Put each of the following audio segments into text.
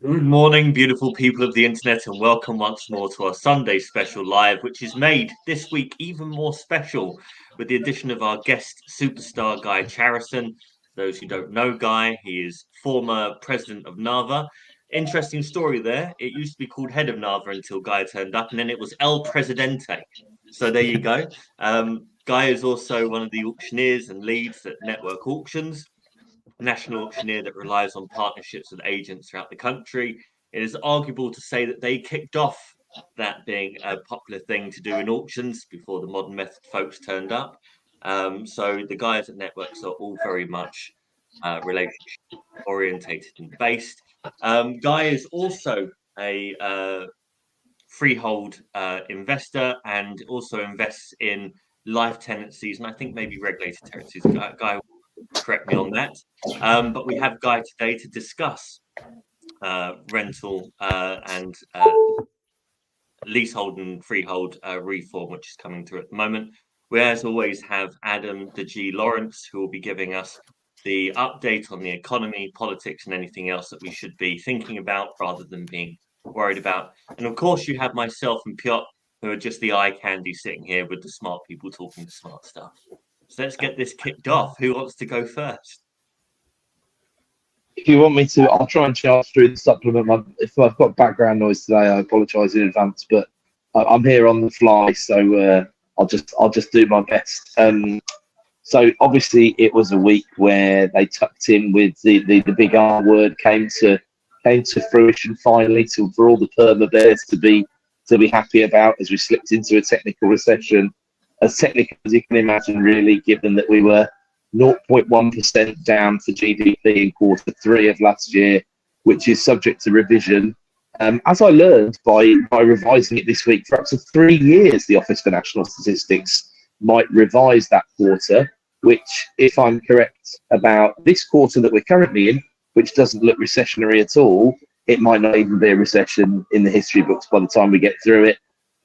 Good morning, beautiful people of the internet, and welcome once more to our Sunday special live, which is made this week even more special with the addition of our guest superstar Guy Charrison. For those who don't know Guy, he is former president of NAVA. Interesting story there. It used to be called head of NAVA until Guy turned up, and then it was El Presidente. So there you go. Guy is also one of the auctioneers and leads at Network Auctions, national auctioneer that relies on partnerships with agents throughout the country. It is arguable to say that they kicked off that being a popular thing to do in auctions before the modern method folks turned up. So the guys at Networks are all very much relationship orientated and based. Guy is also a freehold investor and also invests in life tenancies and I think maybe regulated tenancies. Guy correct me on that. But we have Guy today to discuss rental and leasehold and freehold reform, which is coming through at the moment. We, as always, have Adam the G Lawrence, who will be giving us the update on the economy, politics, and anything else that we should be thinking about rather than being worried about. And of course, you have myself and Piotr, who are just the eye candy sitting here with the smart people talking the smart stuff. So let's get this kicked off. Who wants to go first? If you want me to, I'll try and charge through the supplement. If I've got background noise today, I apologise in advance, but I'm here on the fly, so I'll just do my best. So obviously, it was a week where they tucked in with the big R word came to fruition finally, for all the perma bears to be happy about as we slipped into a technical recession, as technical as you can imagine, really, given that we were 0.1% down for GDP in quarter three of last year, which is subject to revision. As I learned by revising it this week, for up to 3 years, the Office for National Statistics might revise that quarter, which, if I'm correct about this quarter that we're currently in, which doesn't look recessionary at all, it might not even be a recession in the history books by the time we get through it.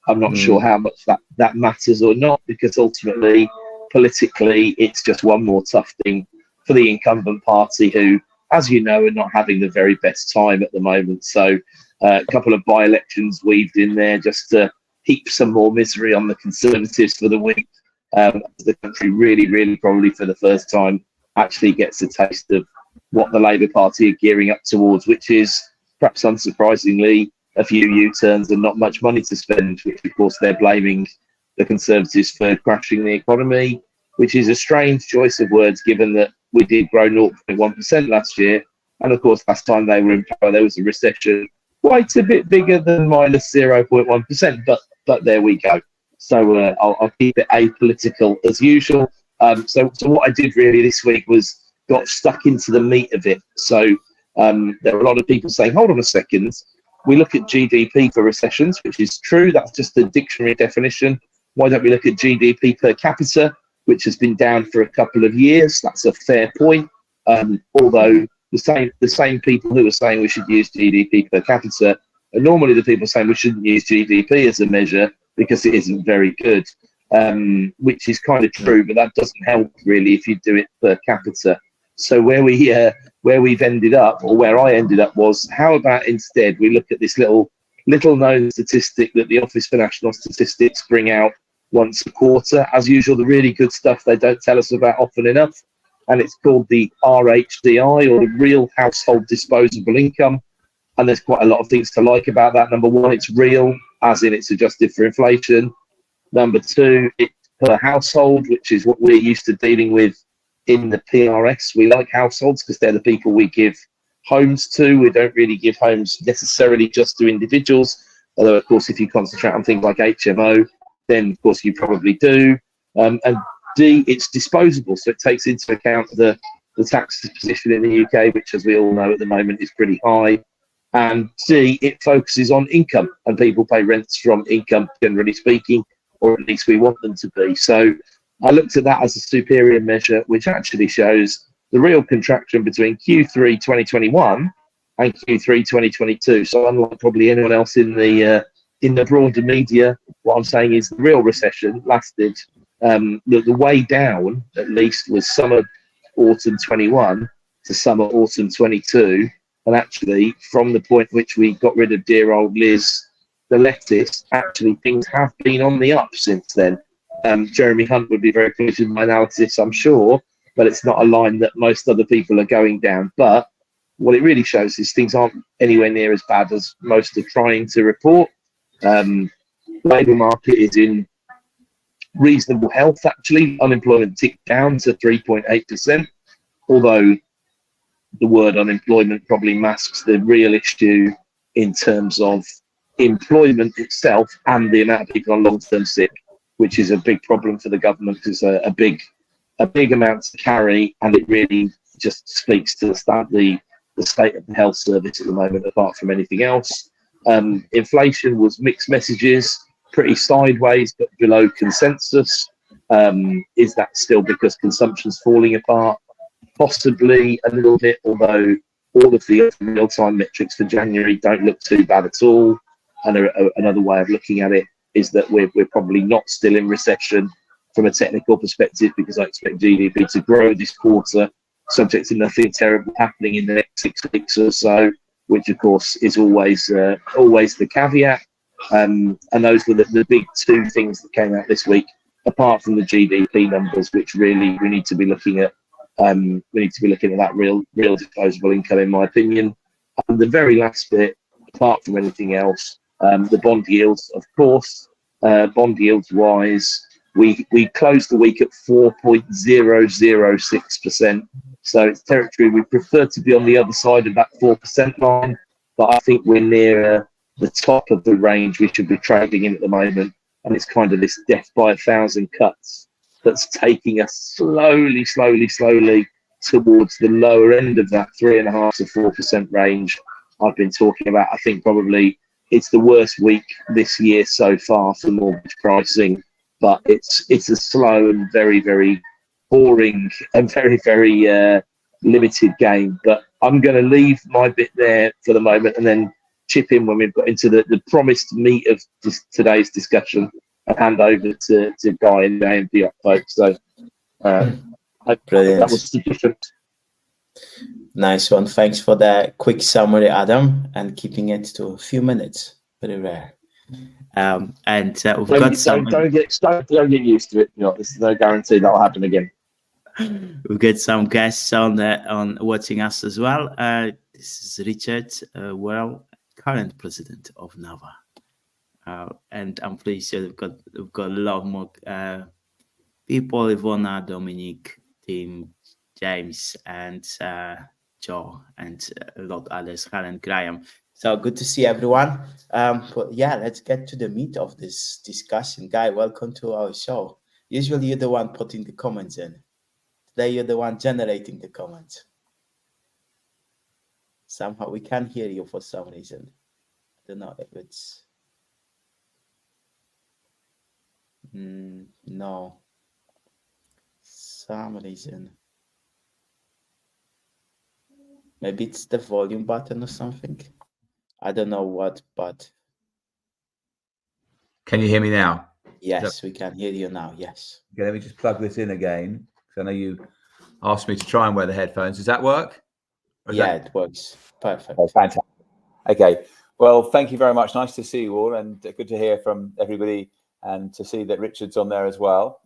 I'm not sure how much that matters or not, because ultimately, politically, it's just one more tough thing for the incumbent party who, as you know, are not having the very best time at the moment. So a couple of by-elections weaved in there just to heap some more misery on the Conservatives for the week. The country really, really probably for the first time actually gets a taste of what the Labour Party are gearing up towards, which is, perhaps unsurprisingly, a few U-turns and not much money to spend, which of course they're blaming the Conservatives for crashing the economy, which is a strange choice of words given that we did grow 0.1% last year. And of course, last time they were in power, there was a recession quite a bit bigger than minus 0.1%, but there we go. So I'll keep it apolitical as usual. So what I did really this week was got stuck into the meat of it. So there were a lot of people saying, hold on a second, we look at GDP for recessions, which is true. That's just the dictionary definition. Why don't we look at GDP per capita, which has been down for a couple of years? That's a fair point. Although the same people who are saying we should use GDP per capita are normally the people saying we shouldn't use GDP as a measure because it isn't very good, which is kind of true, but that doesn't help really if you do it per capita. So where we've ended up, or where I ended up, was how about instead we look at this little known statistic that the Office for National Statistics bring out once a quarter. As usual, the really good stuff they don't tell us about often enough, and it's called the RHDI, or the Real Household Disposable Income. And there's quite a lot of things to like about that. Number one, it's real, as in it's adjusted for inflation. Number two, it's per household, which is what we're used to dealing with in the PRS. We like households because they're the people we give homes to. We don't really give homes necessarily just to individuals, although of course if you concentrate on things like HMO, then of course you probably do. And D, it's disposable, so it takes into account the tax position in the UK, which as we all know at the moment is pretty high. And D, it focuses on income, and people pay rents from income, generally speaking, or at least we want them to be. So I looked at that as a superior measure, which actually shows the real contraction between Q3 2021 and Q3 2022. So unlike probably anyone else in the broader media, what I'm saying is the real recession lasted, the way down at least was summer autumn 21 to summer autumn 22, And actually, from the point which we got rid of dear old Liz, the leftist, actually things have been on the up since then. Jeremy Hunt would be very pleased with my analysis, I'm sure, but it's not a line that most other people are going down. But what it really shows is things aren't anywhere near as bad as most are trying to report. Labour market is in reasonable health, actually. Unemployment ticked down to 3.8%, although the word unemployment probably masks the real issue in terms of employment itself and the amount of people on long-term sick, which is a big problem for the government. It's a big amount to carry, and it really just speaks to the state of the health service at the moment, apart from anything else. Inflation was mixed messages, pretty sideways, but below consensus. Is that still because consumption's falling apart? Possibly a little bit, although all of the real-time metrics for January don't look too bad at all. And another way of looking at it is that we're probably not still in recession from a technical perspective, because I expect GDP to grow this quarter, subject to nothing terrible happening in the next 6 weeks or so, which of course is always the caveat. And those were the big two things that came out this week, apart from the GDP numbers, which really we need to be looking at. We need to be looking at that real disposable income, in my opinion. And the very last bit, apart from anything else, the bond yields, of course. Bond yields wise, we closed the week at 4.006%. So it's territory we prefer to be on the other side of that 4% line, but I think we're near the top of the range we should be trading in at the moment. And it's kind of this death by 1,000 cuts that's taking us slowly towards the lower end of that 3.5% to 4% range I've been talking about. I think probably it's the worst week this year so far for mortgage pricing, but it's a slow and very, very boring and very, very limited game. But I'm going to leave my bit there for the moment and then chip in when we've got into the promised meat of today's discussion and hand over to Guy and the AMP folks. So Brilliant. That was sufficient. Nice one. Thanks for that quick summary, Adam, and keeping it to a few minutes. Very rare. And we've got some. Don't get used to it. You know, there's no guarantee that'll happen again. We've got some guests on watching us as well. This is Richard, current president of NAVA, and I'm pleased that we've got a lot more people: Ivona, Dominic, Tim, James, and Joe, and a lot others, Helen, Graham. So good to see everyone. But yeah, let's get to the meat of this discussion. Guy, welcome to our show. Usually you're the one putting the comments in. Today you're the one generating the comments. Somehow we can't hear you for some reason. I don't know if it's... no. Some reason. Maybe it's the volume button or something. I don't know what, but... Can you hear me now? Yes, we can hear you now, yes. Okay, let me just plug this in again, because I know you asked me to try and wear the headphones. Does that work? Yeah, it works. Perfect. Oh, fantastic. Okay, well, thank you very much. Nice to see you all, and good to hear from everybody, and to see that Richard's on there as well.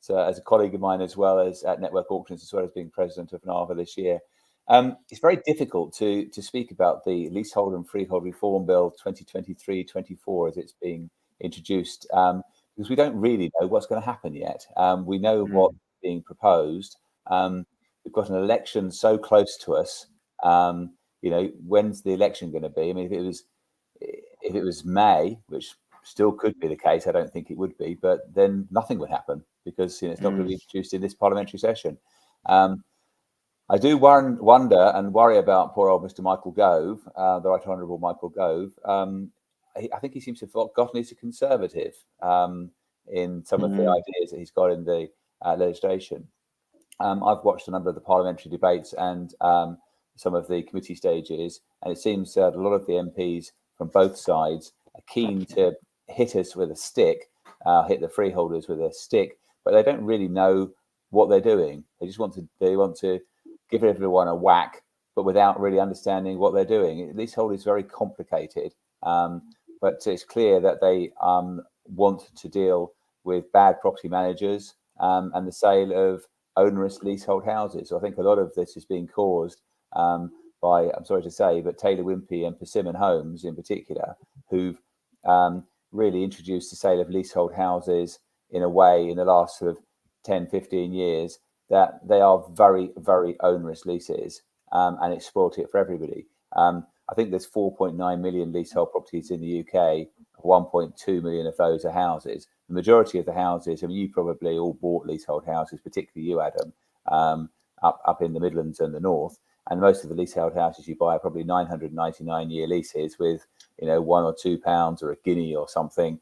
So as a colleague of mine, as well as at Network Auctions, as well as being president of NAVA this year. It's very difficult to speak about the Leasehold and Freehold Reform Bill 2023-24 as it's being introduced, because we don't really know what's going to happen yet. We know what's being proposed. We've got an election so close to us. You know, when's the election going to be? I mean, if it was May, which still could be the case, I don't think it would be, but then nothing would happen, because it's not going to be introduced in this parliamentary session. I do wonder and worry about poor old Mr. Michael Gove, the Right Honourable Michael Gove. I think he seems to have forgotten he's a Conservative in some of the ideas that he's got in the legislation. I've watched a number of the parliamentary debates and some of the committee stages, and it seems that a lot of the MPs from both sides are keen to hit us with a stick, hit the freeholders with a stick, but they don't really know what they're doing. They just want to give everyone a whack but without really understanding what they're doing. Leasehold is very complicated, but it's clear that they want to deal with bad property managers and the sale of onerous leasehold houses. So I think a lot of this is being caused by, I'm sorry to say, but Taylor Wimpey and Persimmon Homes in particular, who've really introduced the sale of leasehold houses in a way in the last sort of 10, 15 years that they are very, very onerous leases and exploit it for everybody. I think there's 4.9 million leasehold properties in the UK. 1.2 million of those are houses. The majority of the houses, I mean, you probably all bought leasehold houses, particularly you, Adam, up in the Midlands and the North. And most of the leasehold houses you buy are probably 999-year leases with, you know, £1 or £2 or a guinea or something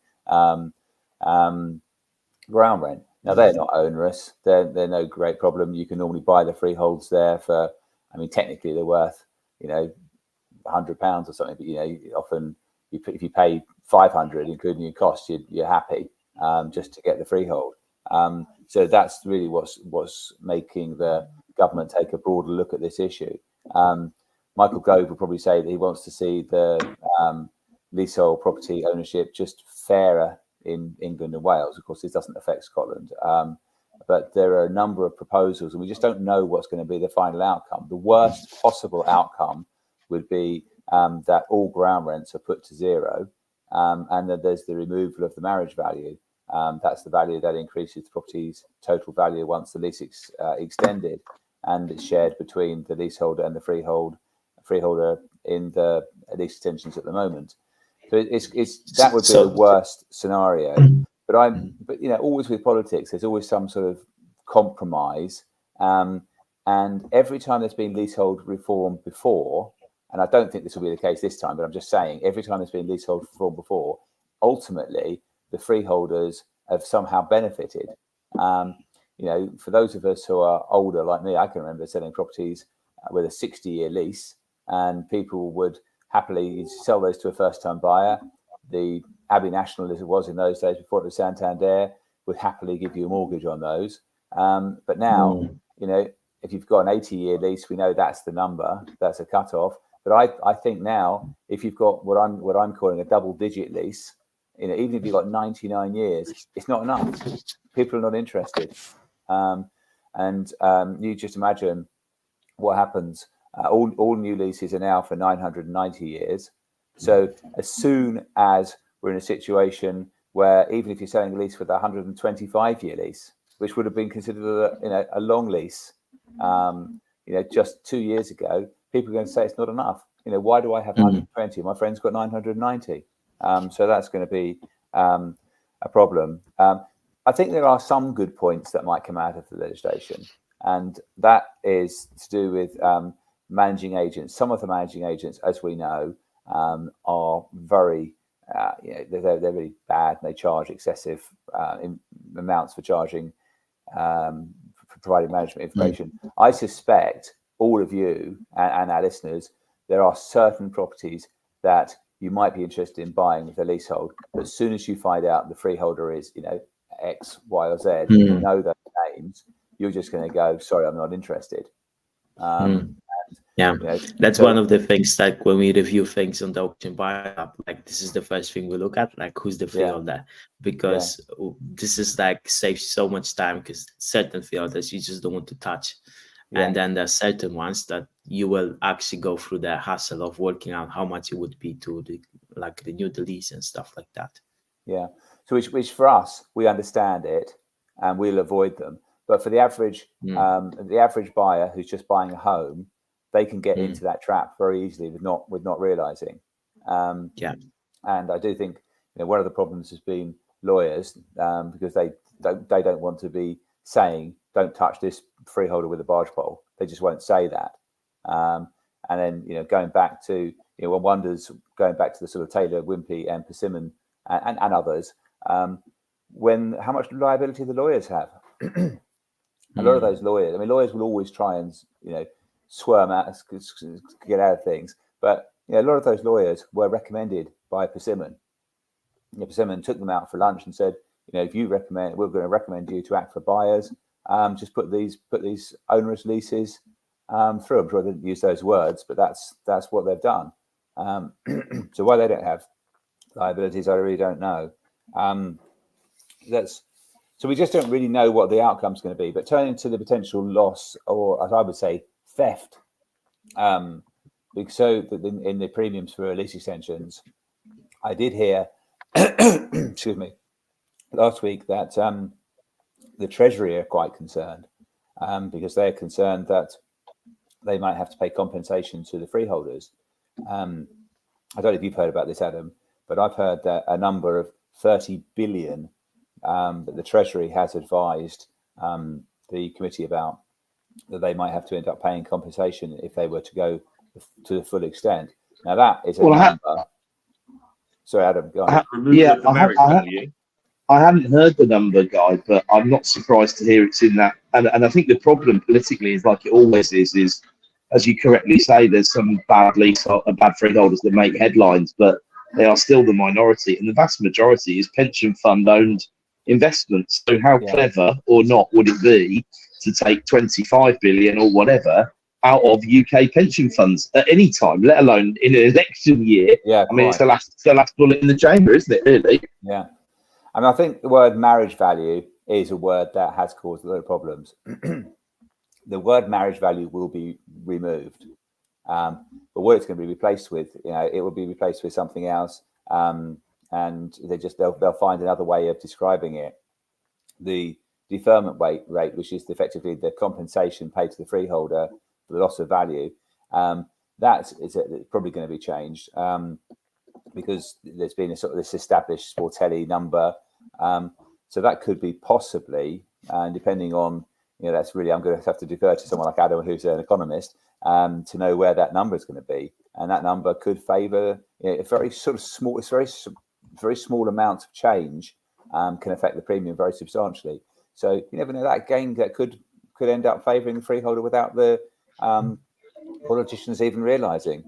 ground rent. Now, they're not onerous. They're no great problem. You can normally buy the freeholds there for, I mean, technically they're worth, you know, £100 or something. But, you know, often if you pay 500, including your costs, you're happy just to get the freehold. So that's really what's making the government take a broader look at this issue. Michael Gove will probably say that he wants to see the leasehold property ownership just fairer in England and Wales. Of course, this doesn't affect Scotland. But there are a number of proposals, and we just don't know what's going to be the final outcome. The worst possible outcome would be that all ground rents are put to zero, and that there's the removal of the marriage value. That's the value that increases the property's total value once the lease extended, and it's shared between the leaseholder and the freeholder in the lease extensions at the moment. So that would be the worst scenario. But you know, always with politics, there's always some sort of compromise. And every time there's been leasehold reform before, and I don't think this will be the case this time, but I'm just saying, every time there's been leasehold reform before, ultimately the freeholders have somehow benefited. You know, for those of us who are older like me, I can remember selling properties with a 60-year lease, and people would happily sell those to a first-time buyer. The Abbey National, as it was in those days before it was Santander, would happily give you a mortgage on those. But now, you know, if you've got an 80-year lease, we know that's the number, that's a cut-off. But I think now, if you've got what I'm calling a double-digit lease, you know, even if you've got 99 years, it's not enough. People are not interested. You just imagine what happens. All new leases are now for 990 years. So as soon as we're in a situation where even if you're selling a lease with a 125-year lease, which would have been considered a long lease, you know, just 2 years ago, people are going to say it's not enough. You know, why do I have 120? My friend's got 990. So that's going to be a problem. I think there are some good points that might come out of the legislation, and that is to do with managing agents. Some of the managing agents, as we know, are very, you know, they're really bad, and they charge excessive amounts for charging, for providing management information. I suspect all of you and our listeners, there are certain properties that you might be interested in buying with a leasehold. But as soon as you find out the freeholder is, you know, X, Y, or Z, you know those names, you're just going to go, sorry, I'm not interested. Yeah, you know, that's one of the things, like when we review things on the auction buy up, like this is the first thing we look at, like who's the freeholder, because this is like saves so much time, because certain freeholders you just don't want to touch. And then there are certain ones that you will actually go through the hassle of working out how much it would be to renew the lease and stuff like that. Yeah. So which for us, we understand it and we'll avoid them. But for the average buyer who's just buying a home, they can get into that trap very easily with not realizing. And I do think, you know, one of the problems has been lawyers, because they don't want to be saying, don't touch this freeholder with a barge pole. They just won't say that. And then, you know, going back to, you know, one wonders, going back to the sort of Taylor, Wimpey and Persimmon and others, how much liability the lawyers have. A lot of those lawyers, I mean, lawyers will always try and, you know, squirm out, get out of things. But, you know, a lot of those lawyers were recommended by Persimmon. You know, Persimmon took them out for lunch and said, you know, if you recommend, we're going to recommend you to act for buyers. Just put these onerous leases through. I'm sure I didn't use those words, but that's what they've done. So why they don't have liabilities, I really don't know. So we just don't really know what the outcome's going to be. But turning to the potential loss, or as I would say, theft, so in the premiums for lease extensions, I did hear, excuse me, last week that the Treasury are quite concerned because they're concerned that they might have to pay compensation to the freeholders. I don't know if you've heard about this, Adam, but I've heard that a number of 30 billion that the Treasury has advised the committee about, that they might have to end up paying compensation if they were to go to the full extent. Now that is a number. Sorry, Adam, go on. I hadn't heard the number, Guy, but I'm not surprised to hear it's in that. And I think the problem politically is, like it always is as you correctly say, there's some bad freeholders that make headlines, but they are still the minority, and the vast majority is pension fund owned investments. So how clever or not would it be to take 25 billion or whatever out of UK pension funds at any time, let alone in an election year? Yeah, I mean, it's the last bullet in the chamber, isn't it, really? Yeah. I mean, I think the word marriage value is a word that has caused a lot of problems. The word marriage value will be removed. But what it's going to be replaced with, it will be replaced with something else. And they'll find another way of describing it. The deferment rate, which is effectively the compensation paid to the freeholder for the loss of value, that is probably going to be changed because there's been a sort of this established Sportelli number. So that could be possibly, depending on, that's really, I'm going to have to defer to someone like Adam, who's an economist, to know where that number is going to be. And that number could favour a very sort of small, it's very small amounts of change can affect the premium very substantially. So you never know, that gain that could end up favouring the freeholder without the politicians even realising.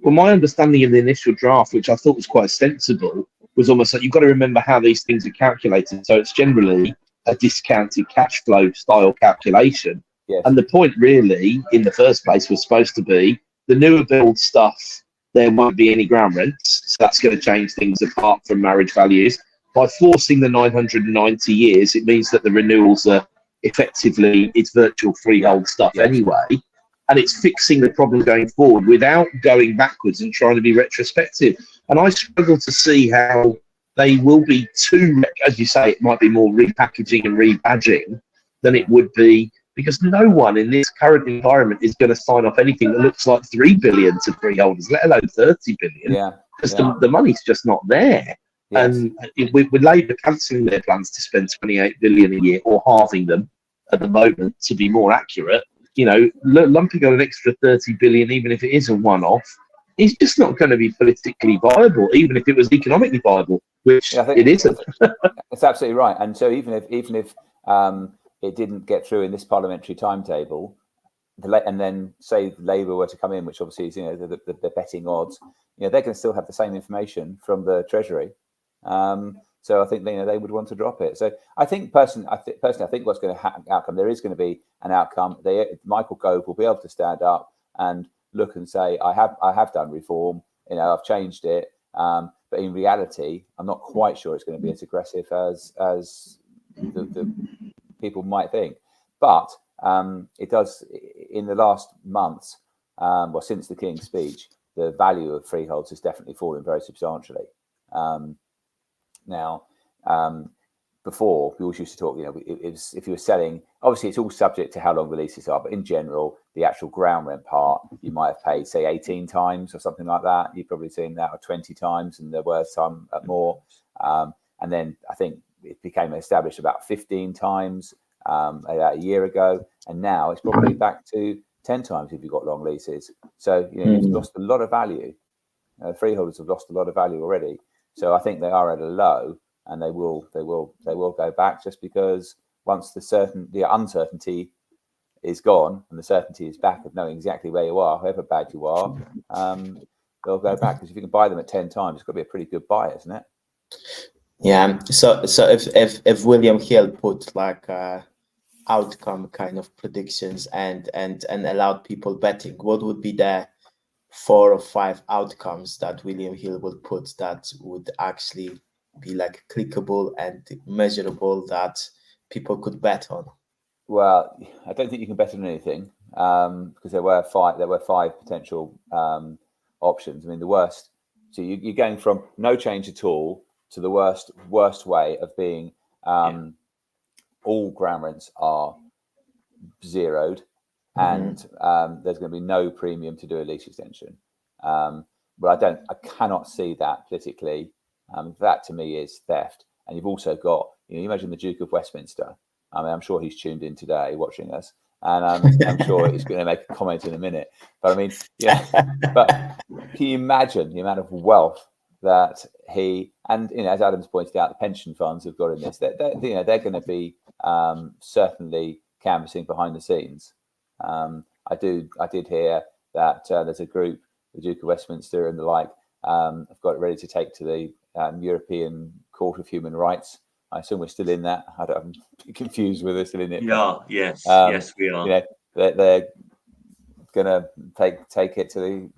Well, my understanding of the initial draft, which I thought was quite sensible, was almost like you've got to remember how these things are calculated. So it's generally a discounted cash flow style calculation. Yes. And the point really in the first place was supposed to be the newer build stuff, there won't be any ground rents. So that's going to change things apart from marriage values. By forcing the 990 years, it means that the renewals are effectively, it's virtual freehold stuff anyway. And it's fixing the problem going forward without going backwards and trying to be retrospective. And I struggle to see how they will be too, as you say, it might be more repackaging and rebadging than it would be, because no one in this current environment is going to sign off anything that looks like 3 billion to freeholders, let alone 30 billion, because the money's just not there. Yes. And with Labour cancelling their plans to spend 28 billion a year, or halving them at the moment, to be more accurate, lumping on an extra 30 billion, even if it is a one-off, is just not going to be politically viable, even if it was economically viable, which it isn't. That's absolutely right. And so even if it didn't get through in this parliamentary timetable, and then say Labour were to come in, which obviously is the betting odds, they're going to still have the same information from the Treasury. So I think they would want to drop it. So I think personally, I think what's going to outcome, there is going to be an outcome. Michael Gove will be able to stand up and look and say, I have done reform. I've changed it. But in reality, I'm not quite sure it's going to be as aggressive as the people might think. But it does, in the last months, since the King's speech, the value of freeholds has definitely fallen very substantially. Now, before we always used to talk, if you were selling, obviously it's all subject to how long the leases are, but in general, the actual ground rent part, you might have paid, say, 18 times or something like that. You've probably seen that, or 20 times, and there were some more. And then I think it became established about 15 times a year ago, and now it's probably back to 10 times if you've got long leases. So you've lost a lot of value. Freeholders have lost a lot of value already. So I think they are at a low, and they will go back, just because once the uncertainty is gone and the certainty is back of knowing exactly where you are, however bad you are, they'll go back. Because if you can buy them at 10 times, it's got to be a pretty good buy, isn't it? Yeah. So if William Hill put like outcome kind of predictions and allowed people betting, what would be the 4 or 5 outcomes that William Hill would put that would actually be like clickable and measurable that people could bet on? Well, I don't think you can bet on anything because there were 5 potential options. I mean, the worst. So you're going from no change at all to the worst way of being. All ground rents are zeroed, and there's going to be no premium to do a lease extension. But I cannot see that politically. That to me is theft. And you've also got, you imagine the Duke of Westminster. I mean, I'm sure he's tuned in today watching us, and I'm sure he's going to make a comment in a minute. But I mean, but can you imagine the amount of wealth that he, and as Adam's pointed out, the pension funds have got in this? They're going to be certainly canvassing behind the scenes. I did hear that there's a group, the Duke of Westminster and the like, have got it ready to take to the European Court of Human Rights. I assume we're still in that. I'm confused whether we're still in it. Yeah, yes, yes, we are. They're going to take it to the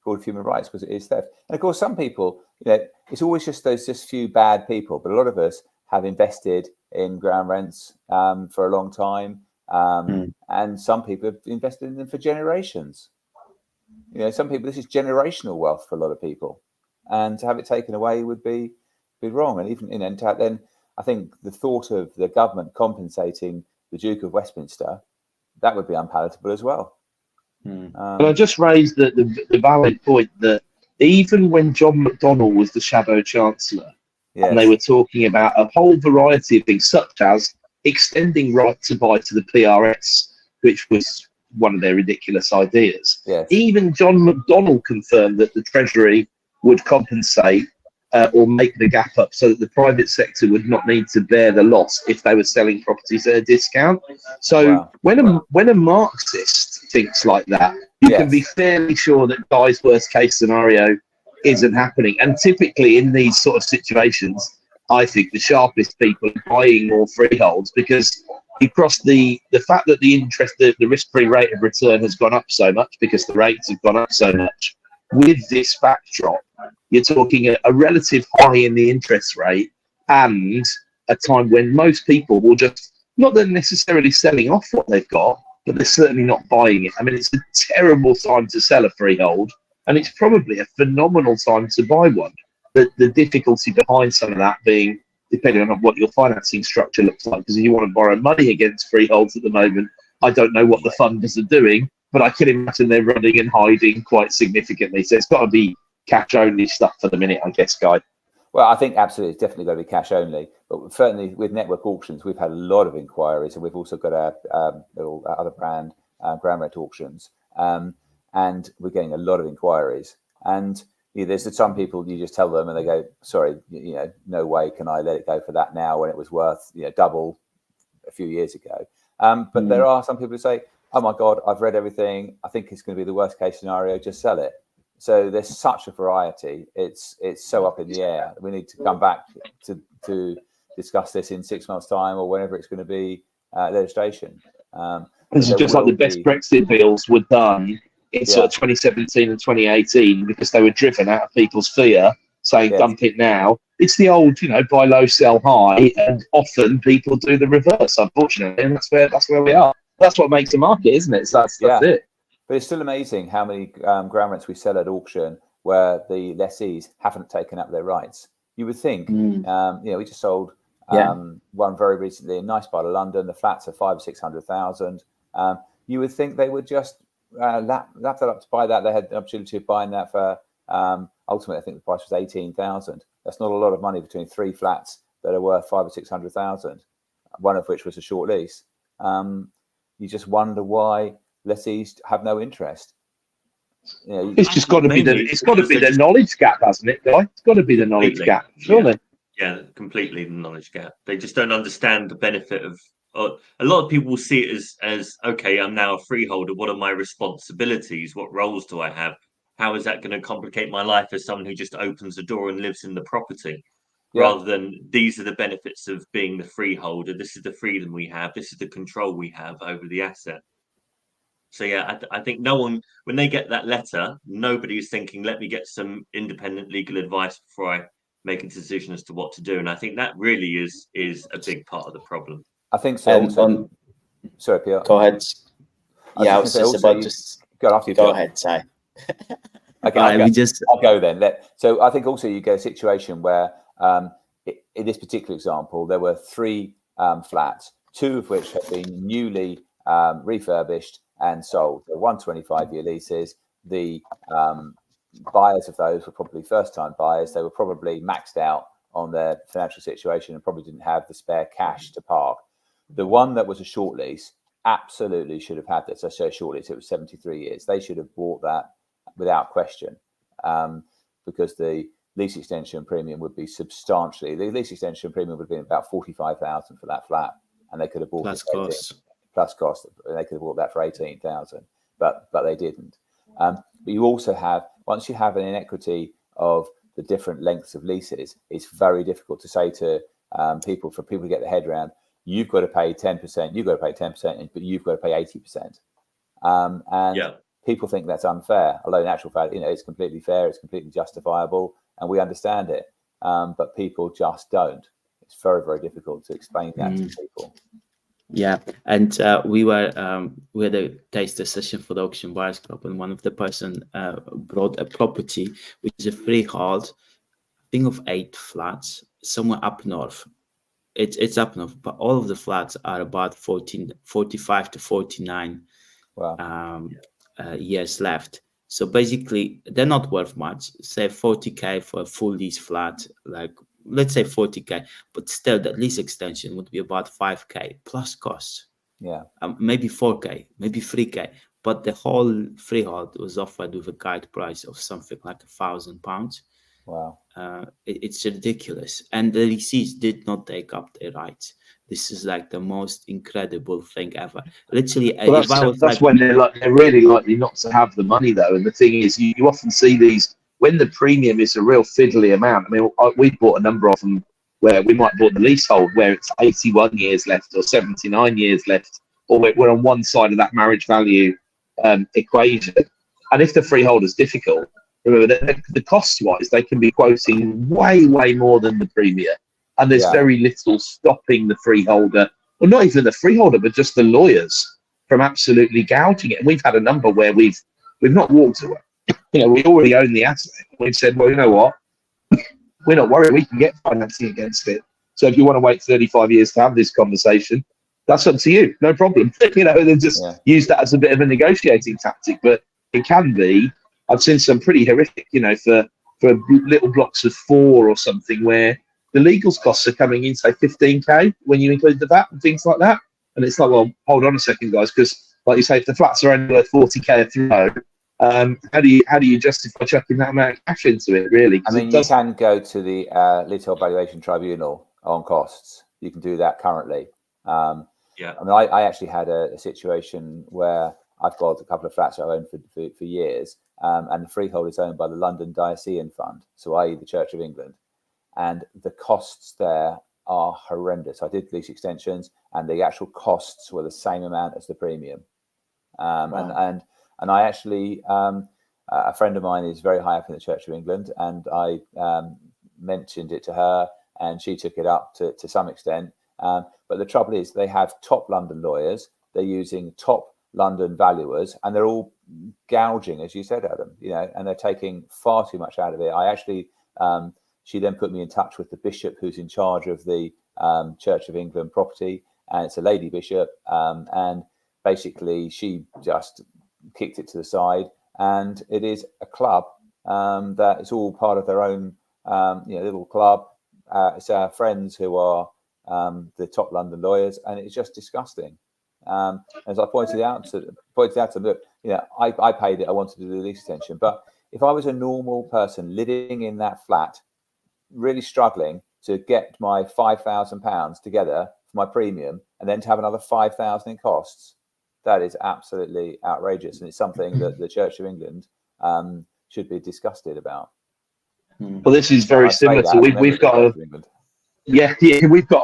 Court of Human Rights because it is theft. And of course, some people, it's always just those few bad people, but a lot of us have invested in ground rents for a long time, and some people have invested in them for generations. Some people, this is generational wealth for a lot of people, and to have it taken away would be wrong. And even then I think the thought of the government compensating the Duke of Westminster, that would be unpalatable as well. But I just raised the valid point that even when John McDonnell was the Shadow Chancellor, and they were talking about a whole variety of things, such as extending right to buy to the PRS, which was one of their ridiculous ideas. Yes. Even John McDonnell confirmed that the Treasury would compensate or make the gap up so that the private sector would not need to bear the loss if they were selling properties at a discount. So when a Marxist thinks like that, you can be fairly sure that Guy's worst case scenario isn't happening. And typically in these sort of situations, I think the sharpest people are buying more freeholds because you cross the fact that the risk-free rate of return has gone up so much because the rates have gone up so much. With this backdrop, you're talking a relative high in the interest rate and a time when most people will just, not that necessarily selling off what they've got, but they're certainly not buying it. I mean, it's a terrible time to sell a freehold, and it's probably a phenomenal time to buy one. The difficulty behind some of that being, depending on what your financing structure looks like, because if you want to borrow money against freeholds at the moment, I don't know what the funders are doing, but I can imagine they're running and hiding quite significantly. So it's got to be cash-only stuff for the minute, I guess, Guy. Well, I think absolutely, it's definitely going to be cash-only. But certainly with network auctions, we've had a lot of inquiries, and we've also got our little other brand, ground rent auctions, and we're getting a lot of inquiries. And there's some people, you just tell them, and they go, "Sorry, no way can I let it go for that now when it was worth double a few years ago." But there are some people who say, "Oh my God, I've read everything. I think it's going to be the worst case scenario. Just sell it." So there's such a variety. It's so up in the air. We need to come back to discuss this in 6 months' time or whenever it's going to be legislation. This is just like the best Brexit deals were done in sort of 2017 and 2018 because they were driven out of people's fear, saying dump it now. It's the old, buy low, sell high, and often people do the reverse, unfortunately, and that's where we are. That's what makes a market, isn't it? So that's it. But it's still amazing how many ground rents we sell at auction where the lessees haven't taken up their rights. You would think, we just sold one very recently, a nice part of London. The flats are 500,000 or 600,000. You would think they would just lap that up to buy that. They had the opportunity of buying that for ultimately, I think the price was 18,000. That's not a lot of money between 3 flats that are worth 500,000 or 600,000. One of which was a short lease. You just wonder why lessees have no interest. It's just got to be the knowledge gap, hasn't it, Guy? It's got to be the knowledge gap, surely. Yeah, completely the knowledge gap. They just don't understand the benefit of. A lot of people will see it as okay, I'm now a freeholder. What are my responsibilities? What roles do I have? How is that going to complicate my life as someone who just opens the door and lives in the property? rather than these are the benefits of being the freeholder. This is the freedom we have. This is the control we have over the asset. So yeah, I think no one, when they get that letter, nobody is thinking, let me get some independent legal advice before I make a decision as to what to do. And I think that really is a big part of the problem. I think so. Sorry, Pierre. Go ahead. Yeah, I was just about to go after you. Go ahead, Si. Okay, I'll go then. So I think also you get a situation where, in this particular example, there were 3 flats, 2 of which had been newly refurbished and sold. They're 125-year leases. The buyers of those were probably first-time buyers. They were probably maxed out on their financial situation and probably didn't have the spare cash to park. The one that was a short lease absolutely should have had this. I say short lease, it was 73 years. They should have bought that without question, because the lease extension premium would be substantially. The lease extension premium would have been about 45,000 for that flat, and they could have bought plus cost. They could have bought that for 18,000, but they didn't. But you also have, once you have an inequity of the different lengths of leases, it's very difficult to say to people to get their head around. You've got to pay 10%. You've got to pay 10%, but you've got to pay 80%. People think that's unfair, although in actual fact, it's completely fair. It's completely justifiable, and we understand it. But people just don't. It's very, very difficult to explain that to people. Yeah, and we had a taster session for the Auction Buyers Club, and one of the person brought a property which is a freehold, I think of 8 flats somewhere up north. It's up north, but all of the flats are about 45 to 49 years left. So basically, they're not worth much. Say 40k for a full lease flat, like let's say 40k, but still that lease extension would be about 5k plus costs. Yeah, maybe 4k, maybe 3k, but the whole freehold was offered with a guide price of something like £1,000. Wow. It's ridiculous, and the lessees did not take up their rights. This is like the most incredible thing ever. Literally, that's when they're really likely not to have the money though. And the thing is, you often see these when the premium is a real fiddly amount. I mean, we bought a number of them where we might bought the leasehold where it's 81 years left or 79 years left, or we're on one side of that marriage value equation. And if the freehold is difficult, remember that the cost-wise, they can be quoting way, way more than the premium. And there's very little stopping the freeholder, or not even the freeholder, but just the lawyers from absolutely gouging it. And we've had a number where we've not walked away. We already own the asset. We've said, well, you know what? We're not worried. We can get financing against it. So if you want to wait 35 years to have this conversation, that's up to you. No problem. They just use that as a bit of a negotiating tactic. But it can be. I've seen some pretty horrific, for little blocks of 4 or something where the legals costs are coming in, say 15k when you include the VAT and things like that. And it's like, well, hold on a second, guys, because like you say, if the flats are only worth 40k a throw, how do you justify chucking that amount of cash into it? Really? I mean, you can go to the Leasehold Valuation Tribunal on costs. You can do that currently. I mean, I actually had a situation where I've got a couple of flats I owned for years, and the freehold is owned by the London Diocesan Fund, so i.e. the Church of England. And the costs there are horrendous. I did lease extensions, and the actual costs were the same amount as the premium. And I actually, a friend of mine is very high up in the Church of England, and I mentioned it to her, and she took it up to some extent. But the trouble is, they have top London lawyers. They're using top London valuers, and they're all gouging, as you said, Adam. And they're taking far too much out of it. I actually. She then put me in touch with the bishop who's in charge of the Church of England property, and it's a lady bishop. And basically, she just kicked it to the side. And it is a club that is all part of their own, little club. It's our friends who are the top London lawyers, and it's just disgusting. As I pointed out to them, look, I paid it. I wanted to do the lease extension, but if I was a normal person living in that flat, really struggling to get my £5,000 together for my premium and then to have another 5,000 in costs, that is absolutely outrageous, and it's something that the Church of England should be disgusted about. Well, this is very I'd say similar that. to we've got a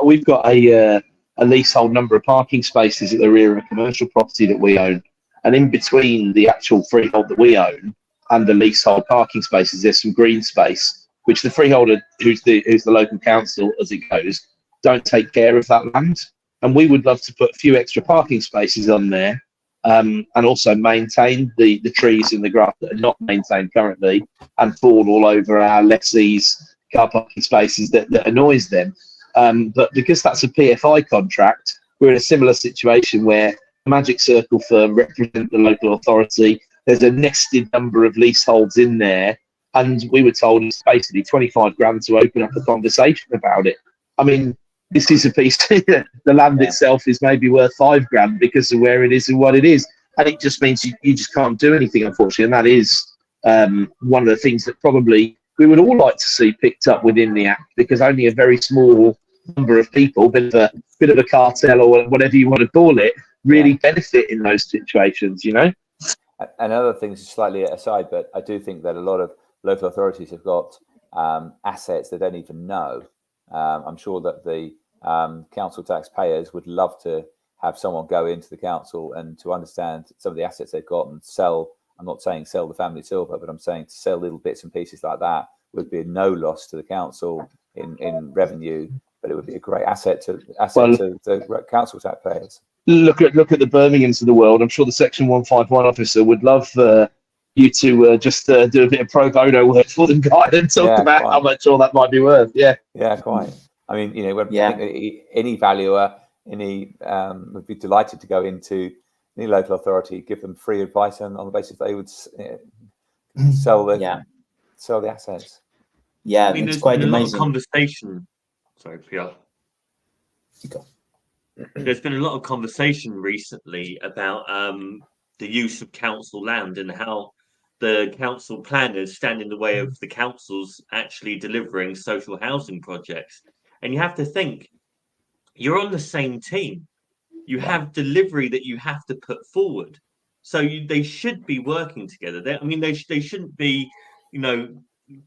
we've got a leasehold number of parking spaces at the rear of a commercial property that we own, and in between the actual freehold that we own and the leasehold parking spaces, there's some green space, which the freeholder, who's the local council as it goes, don't take care of that land, and we would love to put a few extra parking spaces on there, and also maintain the trees and the grass that are not maintained currently and fall all over our lessees' car parking spaces that annoys them. But because that's a PFI contract, we're in a similar situation where the Magic Circle firm represent the local authority. There's a nested number of leaseholds in there, and we were told it's basically 25 grand to open up a conversation about it. I mean, this is a piece, the land itself is maybe worth 5 grand because of where it is and what it is. And it just means you just can't do anything, unfortunately. And that is one of the things that probably we would all like to see picked up within the Act, because only a very small number of people, bit of a cartel or whatever you want to call it, really benefit in those situations, you know? And other things slightly aside, but I do think that a lot of local authorities have got assets they don't even know. I'm sure that the council taxpayers would love to have someone go into the council and to understand some of the assets they've got and sell. I'm not saying sell the family silver, but I'm saying to sell little bits and pieces like that would be no loss to the council in revenue, but it would be a great asset to the council taxpayers. Look at the Birminghams of the world. I'm sure the Section 151 officer would love you to just do a bit of pro bono work for them, guys, and talk about how much all that might be worth. Yeah, quite. I mean, you know, any valuer, would be delighted to go into any local authority, give them free advice on the basis they would sell the assets. Yeah, I mean, it's there's quite been a lot of amazing. conversation. Sorry, Pierre. There's been a lot of conversation recently about the use of council land and how the council planners stand in the way of the councils actually delivering social housing projects. And you have to think, you're on the same team. You have delivery that you have to put forward. So they should be working together. They shouldn't be,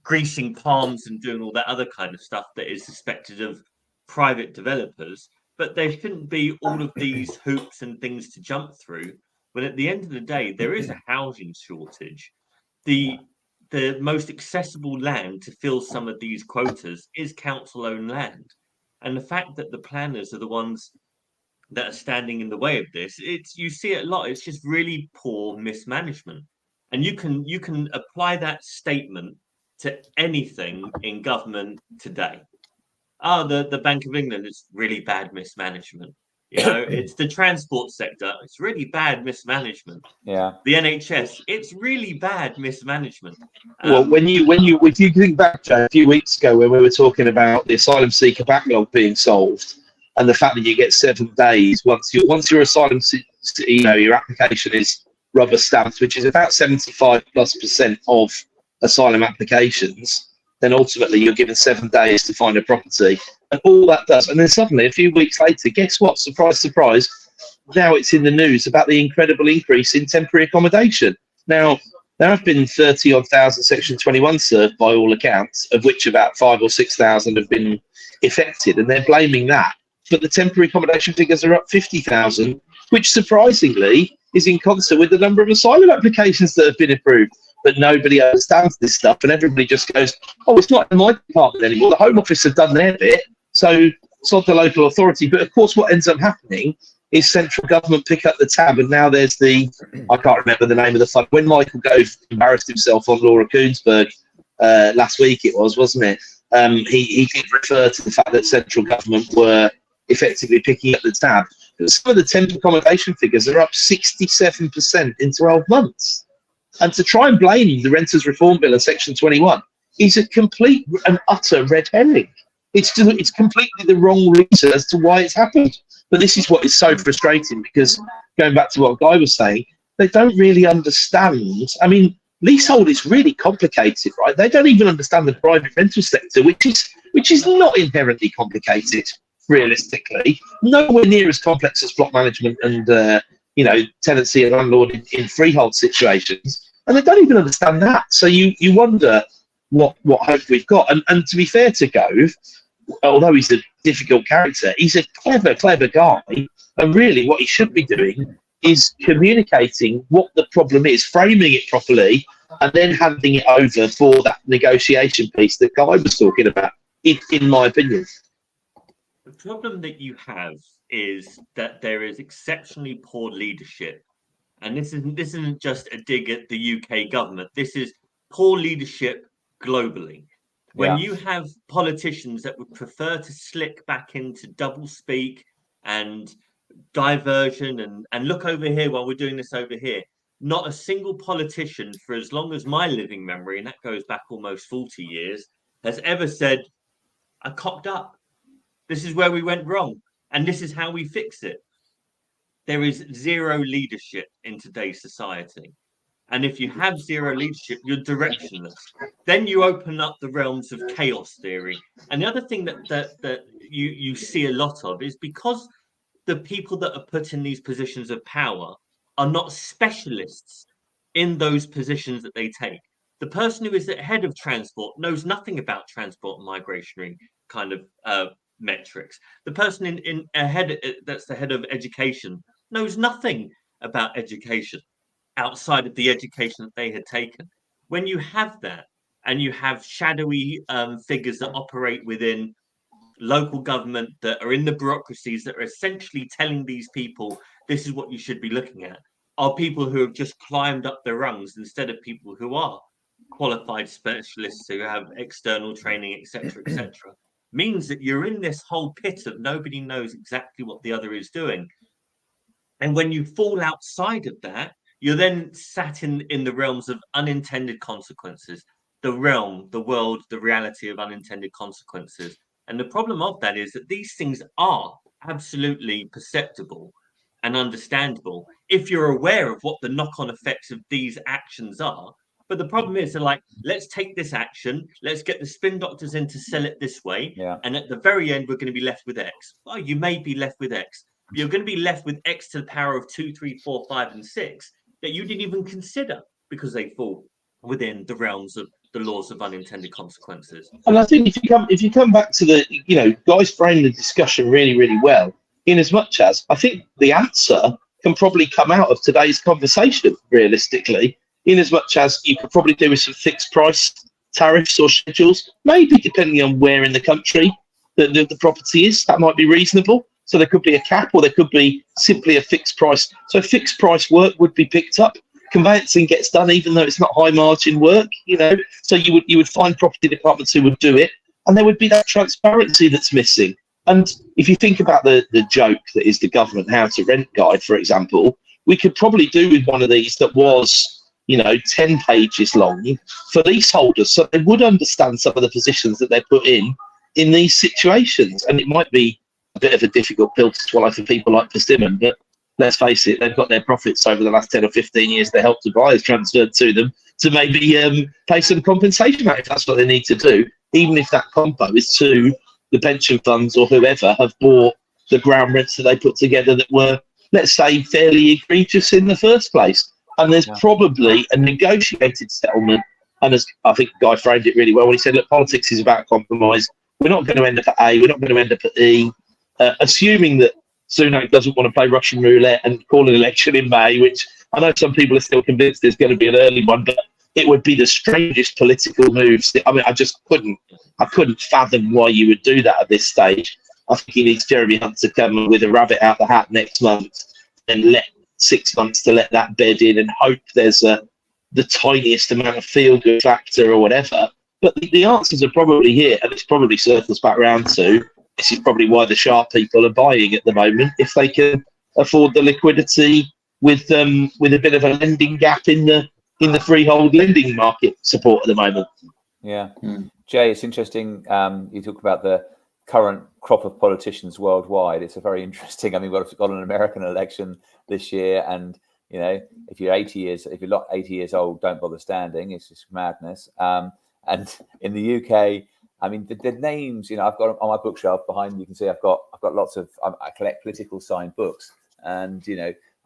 greasing palms and doing all that other kind of stuff that is suspected of private developers. But there shouldn't be all of these hoops and things to jump through. When at the end of the day, there is a housing shortage. The most accessible land to fill some of these quotas is council-owned land. And the fact that the planners are the ones that are standing in the way of this, you see it a lot. It's just really poor mismanagement. And you can apply that statement to anything in government today. The Bank of England is really bad mismanagement. It's the transport sector. It's really bad mismanagement. Yeah. The NHS, it's really bad mismanagement. Well, if you think back, Joe, a few weeks ago when we were talking about the asylum seeker backlog being solved, and the fact that you get 7 days once your asylum, your application is rubber stamped, which is about 75+% of asylum applications, then ultimately you're given 7 days to find a property, and all that does. And then suddenly, a few weeks later, guess what? Surprise, surprise. Now it's in the news about the incredible increase in temporary accommodation. Now, there have been 30-odd thousand Section 21 served by all accounts, of which about 5,000 or 6,000 have been effected, and they're blaming that. But the temporary accommodation figures are up 50,000, which surprisingly is in concert with the number of asylum applications that have been approved. But nobody understands this stuff, and everybody just goes, "Oh, it's not in my department anymore. The Home Office have done their bit, so it's not the local authority." But of course, what ends up happening is central government pick up the tab, and now there's I can't remember the name of the fund. When Michael Gove embarrassed himself on Laura Koonsberg last week, it was, wasn't it? He did refer to the fact that central government were effectively picking up the tab. But some of the temporary accommodation figures are up 67% in 12 months. And to try and blame the Renters Reform Bill and Section 21 is a complete and utter red herring. It's completely the wrong reason as to why it's happened. But this is what is so frustrating, because going back to what Guy was saying, they don't really understand. I mean, leasehold is really complicated, right? They don't even understand the private rental sector, which is not inherently complicated, realistically. Nowhere near as complex as block management and tenancy and landlord in freehold situations. And they don't even understand that. So you wonder what hope we've got. And to be fair to Gove, although he's a difficult character, he's a clever guy. And really what he should be doing is communicating what the problem is, framing it properly, and then handing it over for that negotiation piece that Guy was talking about, in my opinion. The problem that you have is that there is exceptionally poor leadership. And this isn't just a dig at the UK government. This is poor leadership globally. When you have politicians that would prefer to slick back into doublespeak and diversion and look over here while we're doing this over here, not a single politician for as long as my living memory, and that goes back almost 40 years, has ever said, I cocked up. This is where we went wrong. And this is how we fix it. There is zero leadership in today's society. And if you have zero leadership, you're directionless. Then you open up the realms of chaos theory. And the other thing that you see a lot of is because the people that are put in these positions of power are not specialists in those positions that they take. The person who is the head of transport knows nothing about transport and migratory kind of metrics. The person in a head that's the head of education knows nothing about education outside of the education that they had taken. When you have that, and you have shadowy figures that operate within local government that are in the bureaucracies that are essentially telling these people this is what you should be looking at, are people who have just climbed up the rungs instead of people who are qualified specialists who have external training, etc., means that you're in this whole pit of nobody knows exactly what the other is doing. And when you fall outside of that, you're then sat in the realms of unintended consequences, the realm, the world, the reality of unintended consequences. And the problem of that is that these things are absolutely perceptible and understandable if you're aware of what the knock-on effects of these actions are. But the problem is, they're like, let's take this action, let's get the spin doctors in to sell it this way, and at the very end, we're going to be left with X. Well, you may be left with X. You're going to be left with X to the power of 2, 3, 4, 5, and 6 that you didn't even consider because they fall within the realms of the laws of unintended consequences. And I think if you come back to the, Guy's framed the discussion really, really well, in as much as I think the answer can probably come out of today's conversation, realistically, in as much as you could probably do with some fixed price tariffs or schedules, maybe depending on where in the country the property is, that might be reasonable. So there could be a cap, or there could be simply a fixed price. So fixed price work would be picked up. Conveyancing gets done, even though it's not high margin work, So you would find property departments who would do it, and there would be that transparency that's missing. And if you think about the joke that is the government how to rent guide, for example, we could probably do with one of these that was 10 pages long for leaseholders, so they would understand some of the positions that they're put in these situations. And it might be a bit of a difficult pill to swallow for people like Persimmon, but let's face it, they've got their profits over the last 10 or 15 years they helped to buy has transferred to them to maybe pay some compensation out if that's what they need to do, even if that compo is to the pension funds or whoever have bought the ground rents that they put together that were, let's say, fairly egregious in the first place. And there's probably a negotiated settlement. And as I think Guy framed it really well when he said, look, politics is about compromise. We're not going to end up at A, we're not going to end up at E. Assuming that Sunak doesn't want to play Russian roulette and call an election in May, which I know some people are still convinced there's going to be an early one, but it would be the strangest political moves. I mean, I couldn't fathom why you would do that at this stage. I think he needs Jeremy Hunt to come with a rabbit out the hat next month and let 6 months to let that bed in and hope there's the tiniest amount of feel-good factor or whatever. But the answers are probably here, and it's probably circles back round to this is probably why the sharp people are buying at the moment, if they can afford the liquidity with a bit of a lending gap in the freehold lending market support at the moment. Yeah. Jay, it's interesting. You talk about the current crop of politicians worldwide. It's a very interesting. I mean, we've got an American election this year, and if you're 80 years old, don't bother standing. It's just madness. And in the UK, I mean, the names. I've got on my bookshelf behind. You can see I've got lots of. I collect political signed books, and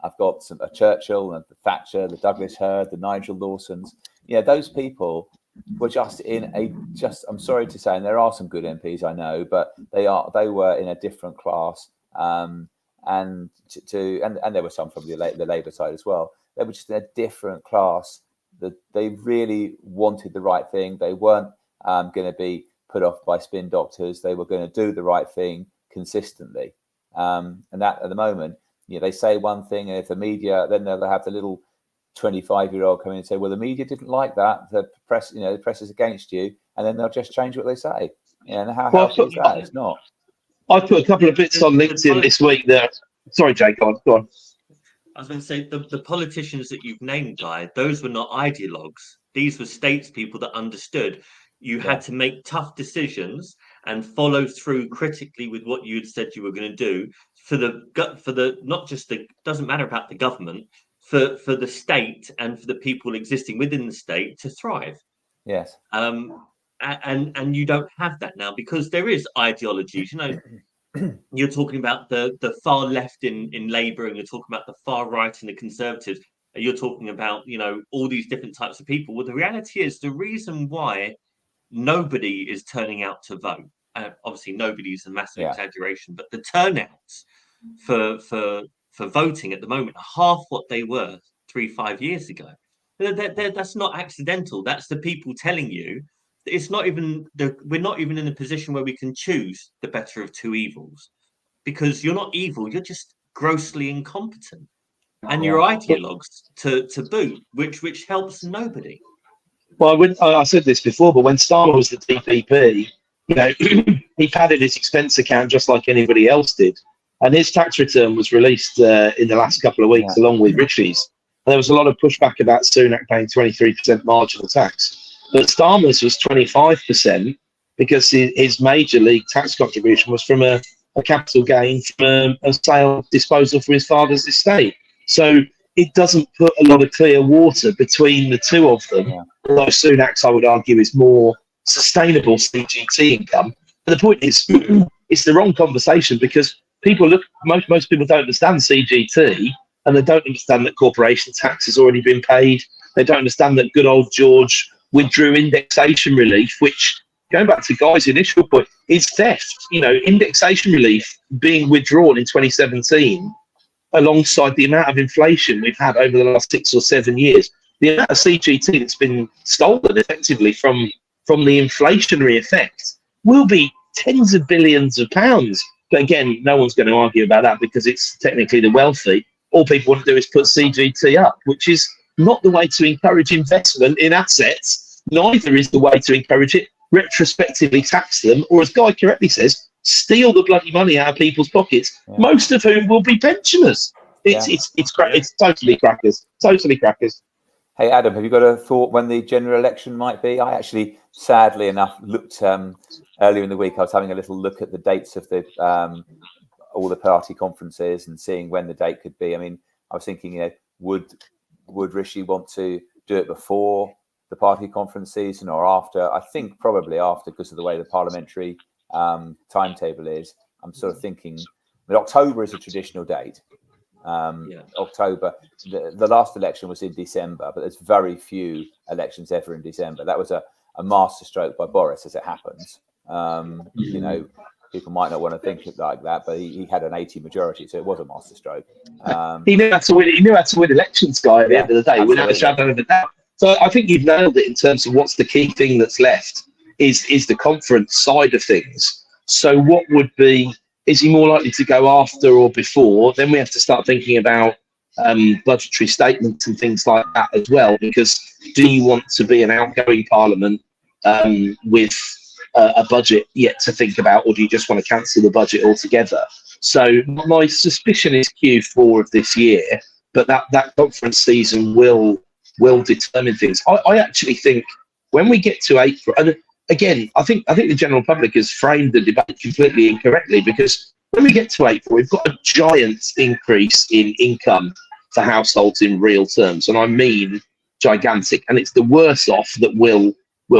I've got a Churchill and the Thatcher, the Douglas Hurd, the Nigel Lawsons. Those people were just I'm sorry to say, and there are some good MPs I know, but they were in a different class, and there were some from the Labour side as well. They were just in a different class. That they really wanted the right thing. They weren't going to be put off by spin doctors. They were going to do the right thing consistently, and that at the moment, they say one thing, and if the media, then they'll have the little 25-year-old come in and say, well, the media didn't like that, the press is against you, and then they'll just change what they say. And how healthy is that? It's not. I put a couple of bits on LinkedIn this week there. Sorry, Jake, go on. I was going to say, the politicians that you've named, Guy, those were not ideologues. These were statespeople that understood you had to make tough decisions and follow through critically with what you had said you were going to do for the not just the, doesn't matter about the government, for the state and for the people existing within the state to thrive. Yes. And you don't have that now because there is ideologies. You're talking about the far left in Labour, and you're talking about the far right and the Conservatives. And you're talking about all these different types of people. Well, the reality is the reason why nobody is turning out to vote. Obviously, nobody is a massive exaggeration, but the turnouts for voting at the moment are half what they were 3-5 years ago. That's not accidental. That's the people telling you. It's not even we're not even in a position where we can choose the better of two evils, because you're not evil. You're just grossly incompetent, and you're ideologues to boot, which helps nobody. Well, I said this before, but when Starmer was the DPP, he padded his expense account just like anybody else did. And his tax return was released in the last couple of weeks, along with Richie's. And there was a lot of pushback about Sunak paying 23% marginal tax. But Starmer's was 25% because his major league tax contribution was from a capital gain from a sale disposal for his father's estate. So it doesn't put a lot of clear water between the two of them. Yeah. Although Sunak's, I would argue, is more sustainable CGT income. But the point is, it's the wrong conversation because most people don't understand CGT, and they don't understand that corporation tax has already been paid. They don't understand that good old George withdrew indexation relief, which, going back to Guy's initial point, is theft. Indexation relief being withdrawn in 2017 alongside the amount of inflation we've had over the last 6 or 7 years, the amount of CGT that's been stolen effectively from the inflationary effect will be tens of billions of pounds. But again, no one's going to argue about that because it's technically the wealthy. All people want to do is put CGT up, which is not the way to encourage investment in assets. Neither is the way to encourage it. Retrospectively tax them, or as Guy correctly says, steal the bloody money out of people's pockets, most of whom will be pensioners. It's totally crackers. Totally crackers. Hey, Adam, have you got a thought when the general election might be? I actually, sadly enough, looked earlier in the week. I was having a little look at the dates of the all the party conferences and seeing when the date could be. I mean, I was thinking, would Rishi want to do it before the party conference season or after? I think probably after, because of the way the parliamentary timetable is. I'm sort of thinking that October is a traditional date. October, the last election was in December, but there's very few elections ever in December. That was a masterstroke by Boris, as it happens. People might not want to think it like that, but he had an 80 majority, so it was a masterstroke. He knew how to win. He knew how to win elections, Guy. At the end of the day, without a shadow of a doubt. So I think you've nailed it in terms of what's the key thing that's left is the conference side of things. So what would be? Is he more likely to go after or before? Then we have to start thinking about budgetary statements and things like that as well. Because do you want to be an outgoing parliament with a budget yet to think about, or do you just want to cancel the budget altogether? So my suspicion is Q4 of this year, but that conference season will determine things. I actually think when we get to April, and again, I think the general public has framed the debate completely incorrectly, because when we get to April, we've got a giant increase in income for households in real terms, and I mean gigantic. And it's the worse off that will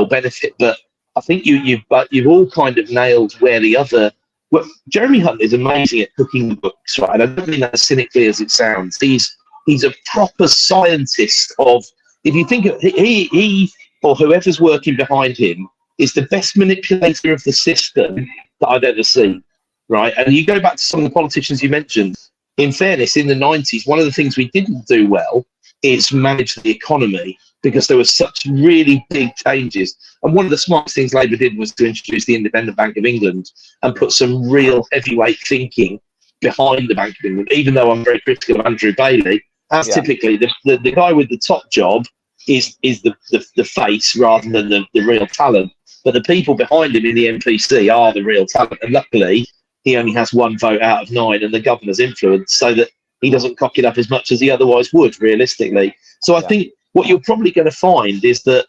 benefit. But I think you've all kind of nailed where the other. Well, Jeremy Hunt is amazing at cooking the books, right? And I don't mean that as cynically as it sounds. He's a proper scientist of. If you think of, he or whoever's working behind him is the best manipulator of the system that I've ever seen, right? And you go back to some of the politicians you mentioned. In fairness, in the 90s, one of the things we didn't do well is manage the economy because there were such really big changes. And one of the smartest things Labour did was to introduce the Independent Bank of England and put some real heavyweight thinking behind the Bank of England, even though I'm very critical of Andrew Bailey. As typically, the guy with the top job is the face rather than the real talent. But the people behind him in the MPC are the real talent. And luckily, he only has 1 vote out of 9 and the governor's influence, so that he doesn't cock it up as much as he otherwise would, realistically. So I think what you're probably going to find is that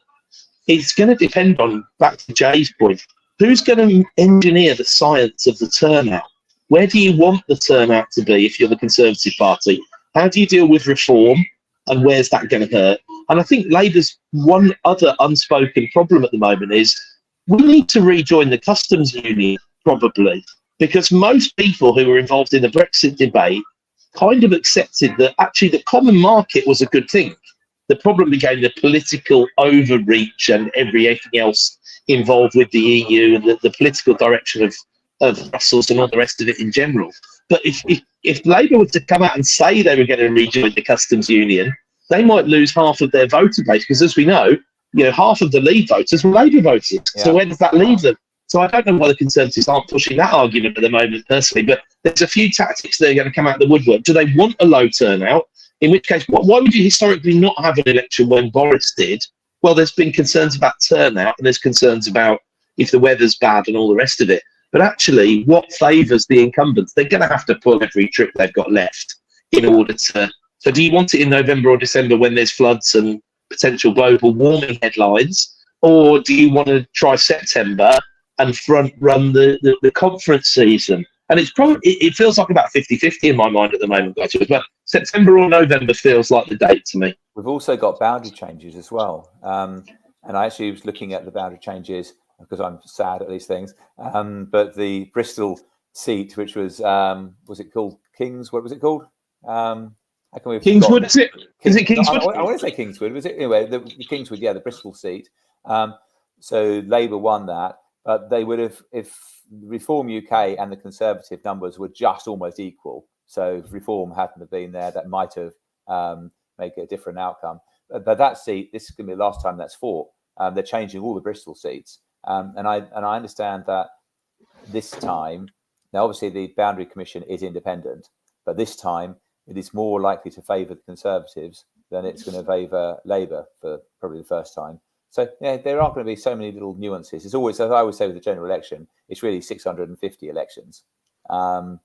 it's going to depend on, back to Jay's point, who's going to engineer the science of the turnout? Where do you want the turnout to be if you're the Conservative Party? How do you deal with reform, and where's that going to hurt? And I think Labour's one other unspoken problem at the moment is we need to rejoin the customs union, probably, because most people who were involved in the Brexit debate kind of accepted that actually the common market was a good thing. The problem became the political overreach and everything else involved with the EU and the political direction of Brussels and all the rest of it in general. But if Labour were to come out and say they were going to rejoin the customs union, they might lose half of their voter base, because as we know, half of the Leave voters were Labour voters. Yeah. So where does that leave them? So I don't know why the Conservatives aren't pushing that argument at the moment, personally, but there's a few tactics that are going to come out of the woodwork. Do they want a low turnout? In which case, why would you historically not have an election when Boris did? Well, there's been concerns about turnout, and there's concerns about if the weather's bad and all the rest of it. But actually, what favours the incumbents? They're going to have to pull every trick they've got left in order to... So do you want it in November or December when there's floods and potential global warming headlines? Or do you want to try September and front run the conference season? And it's probably, it feels like about 50-50 in my mind at the moment, guys. But September or November feels like the date to me. We've also got boundary changes as well. And I actually was looking at the boundary changes because I'm sad at these things. But the Bristol seat, which was it called Kings? What was it called? How can we Kingswood, is it? Is it Kingswood? I want to say Kingswood. Was it anyway? The Kingswood, yeah, the Bristol seat. So Labour won that, but they would have, if Reform UK and the Conservative numbers were just almost equal. So if Reform hadn't have been there, that might have made it a different outcome. But that seat, this is going to be the last time that's fought. They're changing all the Bristol seats, and I understand that this time. Now, obviously, the Boundary Commission is independent, but this time it is more likely to favour the Conservatives than it's going to favour Labour for probably the first time. So yeah, there are going to be so many little nuances. It's always, as I always say with the general election, it's really 650 elections, and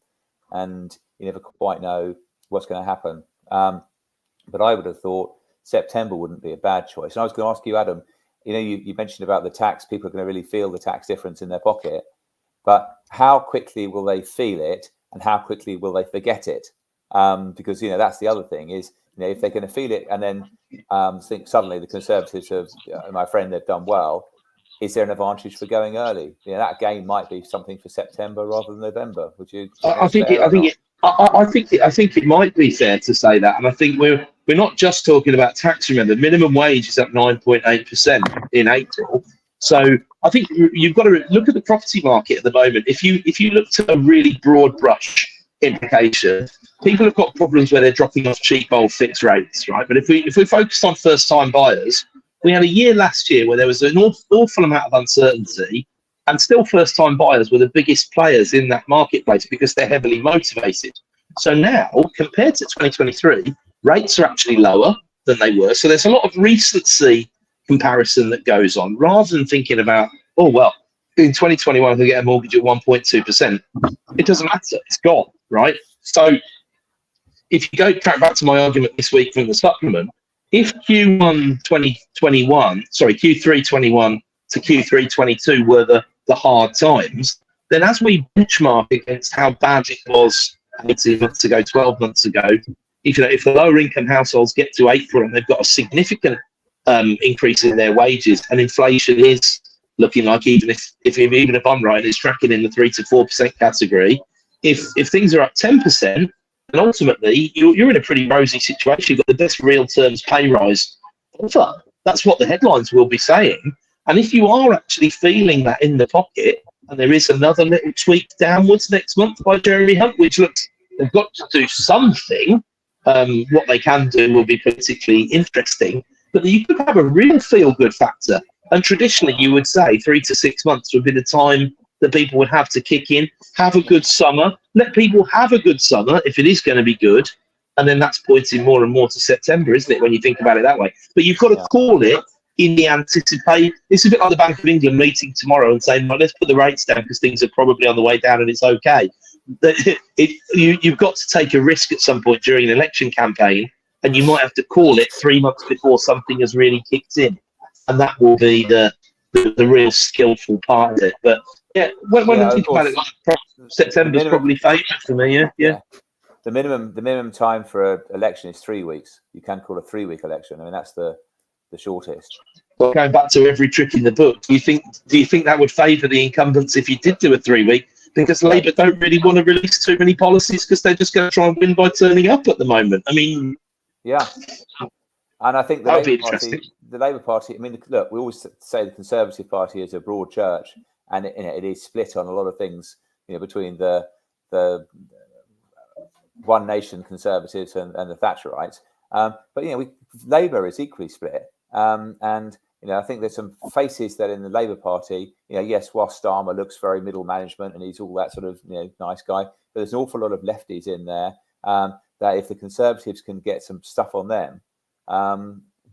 you never quite know what's going to happen. But I would have thought September wouldn't be a bad choice. And I was going to ask you, Adam, you mentioned about the tax. People are going to really feel the tax difference in their pocket, but how quickly will they feel it, and how quickly will they forget it? Because that's the other thing is, if they're going to feel it and then think suddenly the Conservatives have, my friend, they've done well, is there an advantage for going early? That game might be something for September rather than November. Would you? I think it might be fair to say that, and I think we're not just talking about tax. Remember, minimum wage is up 9.8% in April. So I think you've got to look at the property market at the moment. If you look to a really broad brush implication, people have got problems where they're dropping off cheap old fixed rates, right? But if we focus on first-time buyers, we had a year last year where there was an awful amount of uncertainty, and still first-time buyers were the biggest players in that marketplace because they're heavily motivated. So now, compared to 2023, rates are actually lower than they were. So there's a lot of recency comparison that goes on, rather than thinking about, oh, well, in 2021, I could get a mortgage at 1.2%. It doesn't matter. It's gone, right? So if you go back to my argument this week from the supplement, if Q3 21 to Q3 22 were the hard times, then as we benchmark against how bad it was 18 months ago, 12 months ago, if the lower income households get to April and they've got a significant increase in their wages, and inflation is looking like, even if I'm right, it's tracking in the 3 to 4% category. If things are up 10%, then ultimately you're in a pretty rosy situation. You've got the best real terms pay rise ever. that's what the headlines will be saying. And if you are actually feeling that in the pocket, and there is another little tweak downwards next month by Jeremy Hunt, which looks, they've got to do something. What they can do will be politically interesting, but you could have a real feel-good factor. And traditionally, you would say 3 to 6 months would be the time that people would have to kick in, have a good summer, let people have a good summer if it is going to be good, and then that's pointing more and more to September, isn't it, when you think about it that way? But you've got to call it in the anticipation. It's a bit like the Bank of England meeting tomorrow and saying, well, let's put the rates down because things are probably on the way down and it's okay. You've got to take a risk at some point during an election campaign, and you might have to call it 3 months before something has really kicked in, and that will be the real skillful part of it. But yeah, when I think about it, September's probably favourite for me. Yeah. The minimum time for an election is 3 weeks. You can call a 3-week election. I mean, that's the shortest. Well, going back to every trick in the book, do you think that would favour the incumbents if you did do a 3-week? Because Labour don't really want to release too many policies because they're just going to try and win by turning up at the moment. I mean, yeah. And I think the Labour Party. I mean, look, we always say the Conservative Party is a broad church, and it is split on a lot of things. Between the One Nation Conservatives and the Thatcherites. But Labour is equally split. And I think there's some faces that in the Labour Party, yes, whilst Starmer looks very middle management and he's all that sort of nice guy, but there's an awful lot of lefties in there that if the Conservatives can get some stuff on them,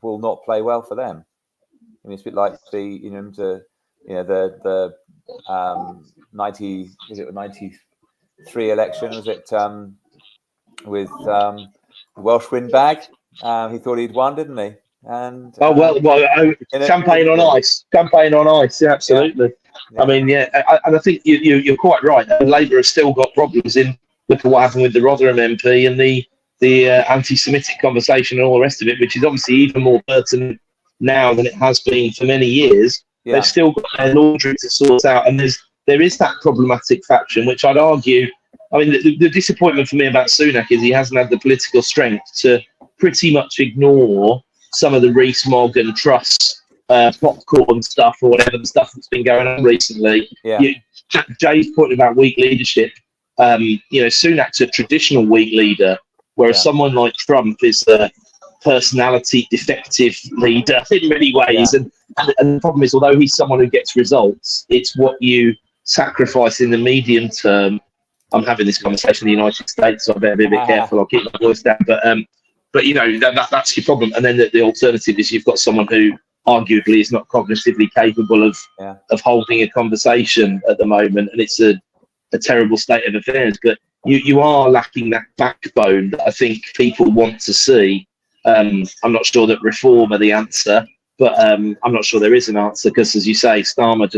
will not play well for them. I mean, it's a bit like the 93 election, was it with the Welsh windbag? He thought he'd won, didn't he? And campaign on ice, yeah, absolutely. Yeah. I mean, and I think you're quite right. Labour has still got problems in. Look at what happened with the Rotherham MP and the anti-Semitic conversation and all the rest of it, which is obviously even more pertinent now than it has been for many years. Yeah. They've still got their laundry to sort out, and there is that problematic faction, which I'd argue. I mean, the disappointment for me about Sunak is he hasn't had the political strength to pretty much ignore some of the Rees-Mogg Truss popcorn stuff or whatever the stuff that's been going on recently. Yeah. Jay's point about weak leadership. Sunak's a traditional weak leader, whereas someone like Trump is a personality defective leader in many ways. Yeah. And the problem is, although he's someone who gets results, it's what you sacrifice in the medium term. I'm having this conversation in the United States, so I better be a bit careful. I'll keep my voice down. But that's your problem. And then the alternative is you've got someone who arguably is not cognitively capable of holding a conversation at the moment, and it's a terrible state of affairs. But you are lacking that backbone that I think people want to see. I'm not sure that reform are the answer, but I'm not sure there is an answer because, as you say, Starmer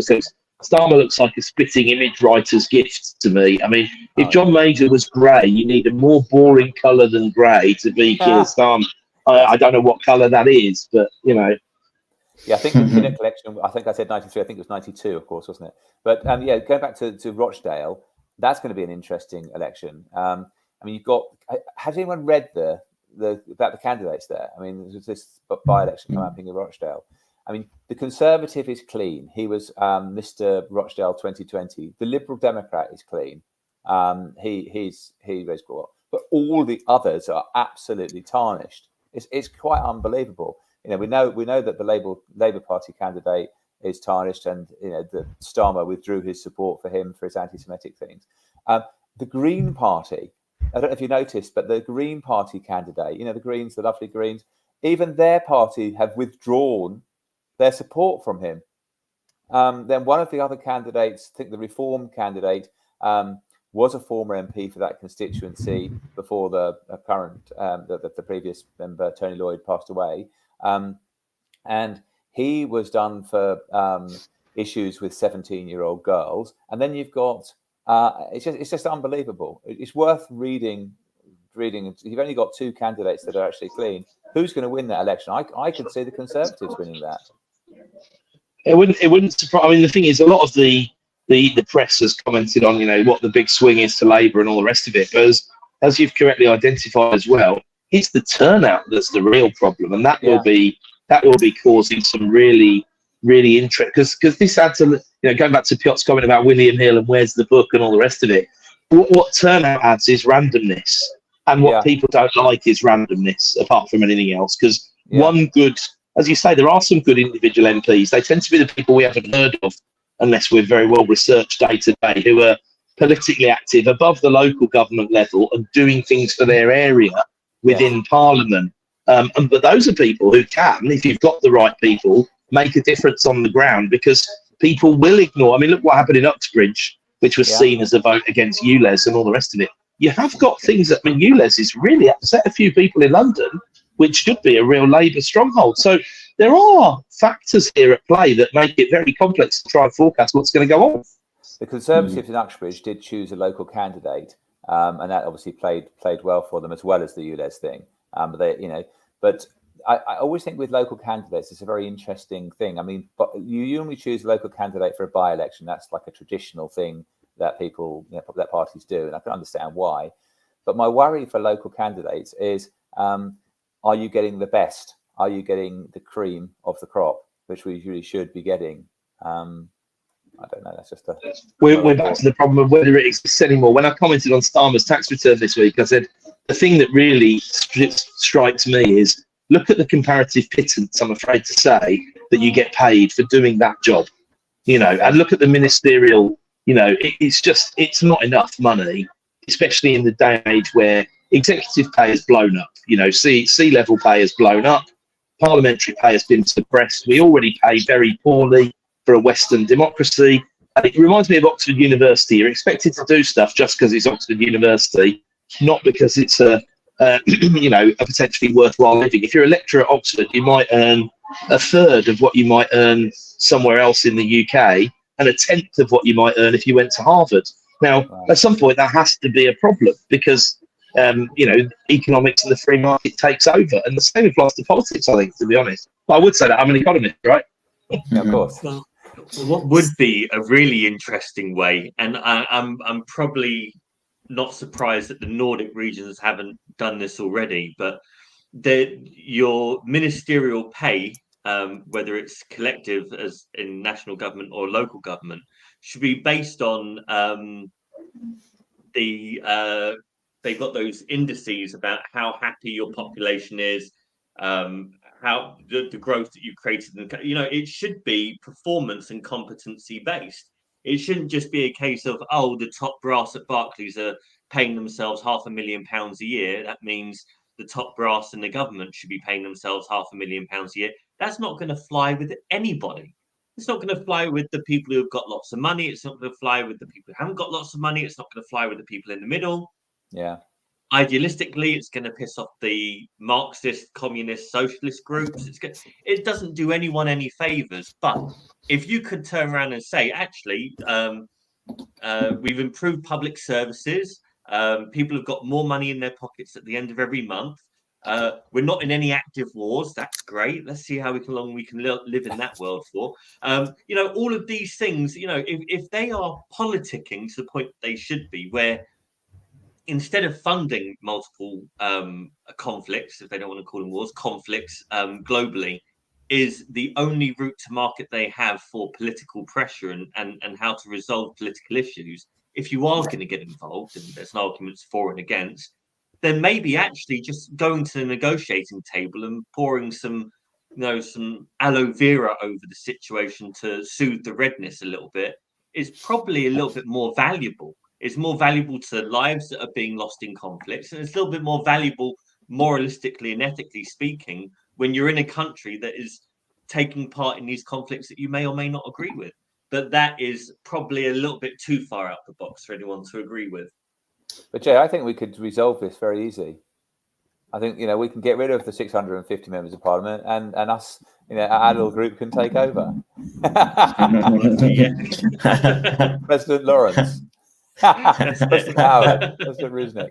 looks like a spitting image writer's gift to me. I mean, if John Major was grey, you need a more boring colour than grey to be Keir Starmer. I don't know what colour that is, but Yeah, I think the Pinnock election, I think I said 93, I think it was 92, of course, wasn't it? But going back to Rochdale, that's going to be an interesting election. I mean, has anyone read about the candidates there? I mean, there's this by-election coming up in Rochdale. I mean, the Conservative is clean. He was Mr. Rochdale 2020. The Liberal Democrat is clean. He's raised well, but all the others are absolutely tarnished. It's quite unbelievable. We know that the Labour Party candidate is tarnished, and that Starmer withdrew his support for him for his anti-Semitic things. The Green Party, I don't know if you noticed, but the Green Party candidate, the Greens, the lovely Greens, even their party have withdrawn their support from him. Then one of the other candidates, I think the Reform candidate, was a former MP for that constituency before the current, the previous member, Tony Lloyd, passed away. And he was done for issues with 17-year-old girls. And then you've got, it's just unbelievable. It's worth reading. You've only got two candidates that are actually clean. Who's going to win that election? I could see the Conservatives winning that. It wouldn't surprise. I mean, the thing is, a lot of the press has commented on, what the big swing is to Labour and all the rest of it. But as you've correctly identified as well, it's the turnout that's the real problem, and that will be that will be causing some really interesting, because this adds a, going back to Piotr's comment about William Hill and where's the book and all the rest of it. What turnout adds is randomness, and what people don't like is randomness, apart from anything else. Because one good, as you say, there are some good individual MPs. They tend to be the people we haven't heard of, unless we're very well researched day to day, who are politically active above the local government level and doing things for their area within Parliament. But those are people who can, if you've got the right people, make a difference on the ground, because people will ignore. I mean, look what happened in Uxbridge, which was seen as a vote against ULEZ and all the rest of it. You have got things that, I mean, ULEZ has really upset a few people in London, which should be a real Labour stronghold. So there are factors here at play that make it very complex to try and forecast what's going to go on. The Conservatives in Uxbridge did choose a local candidate, and that obviously played well for them, as well as the ULEZ thing. But they, but I always think with local candidates, it's a very interesting thing. I mean, but you only choose a local candidate for a by-election. That's like a traditional thing that people, that parties do, and I can understand why. But my worry for local candidates is, are you getting the best? Are you getting the cream of the crop, which we really should be getting? I don't know. That's just a. We're back to the problem of whether it exists anymore. When I commented on Starmer's tax return this week, I said the thing that really strikes me is look at the comparative pittance, I'm afraid to say, that you get paid for doing that job. And look at the ministerial. It's not enough money, especially in the day and age where executive pay has blown up. C-level pay has blown up. Parliamentary pay has been suppressed. We already pay very poorly for a Western democracy. And it reminds me of Oxford University. You're expected to do stuff just because it's Oxford University, not because it's a potentially worthwhile living. If you're a lecturer at Oxford, you might earn a third of what you might earn somewhere else in the UK, and a tenth of what you might earn if you went to Harvard. Now, at some point, that has to be a problem, because economics and the free market takes over, and the same applies to politics, I think, to be honest. But I would say that I'm an economist, right? Yeah, of course. Well, what would be a really interesting way, and I'm probably not surprised that the Nordic regions haven't done this already, but your ministerial pay, whether it's collective as in national government or local government, should be based on they've got those indices about how happy your population is, how the growth that you've created. It should be performance and competency based. It shouldn't just be a case of, the top brass at Barclays are paying themselves £500,000 a year. That means the top brass in the government should be paying themselves £500,000 a year. That's not going to fly with anybody. It's not going to fly with the people who have got lots of money. It's not going to fly with the people who haven't got lots of money. It's not going to fly with the people in the middle. Yeah. Idealistically, it's going to piss off the Marxist, communist, socialist groups. It doesn't do anyone any favors. But if you could turn around and say, actually, we've improved public services. People have got more money in their pockets at the end of every month. We're not in any active wars. That's great. Let's see how long we can live in that world for. All of these things, if they are politicking to the point they should be, where instead of funding multiple conflicts, if they don't want to call them wars, conflicts globally, is the only route to market they have for political pressure and how to resolve political issues. If you are going to get involved, and there's arguments for and against, then maybe actually just going to the negotiating table and pouring some aloe vera over the situation to soothe the redness a little bit is probably a little bit more valuable. It's more valuable to lives that are being lost in conflicts, and it's a little bit more valuable, moralistically and ethically speaking, when you're in a country that is taking part in these conflicts that you may or may not agree with. But that is probably a little bit too far out the box for anyone to agree with. But Jay, I think we could resolve this very easily. I think we can get rid of the 650 members of Parliament, and us, our little group can take over. President Lawrence. President Howard, President Ruznik.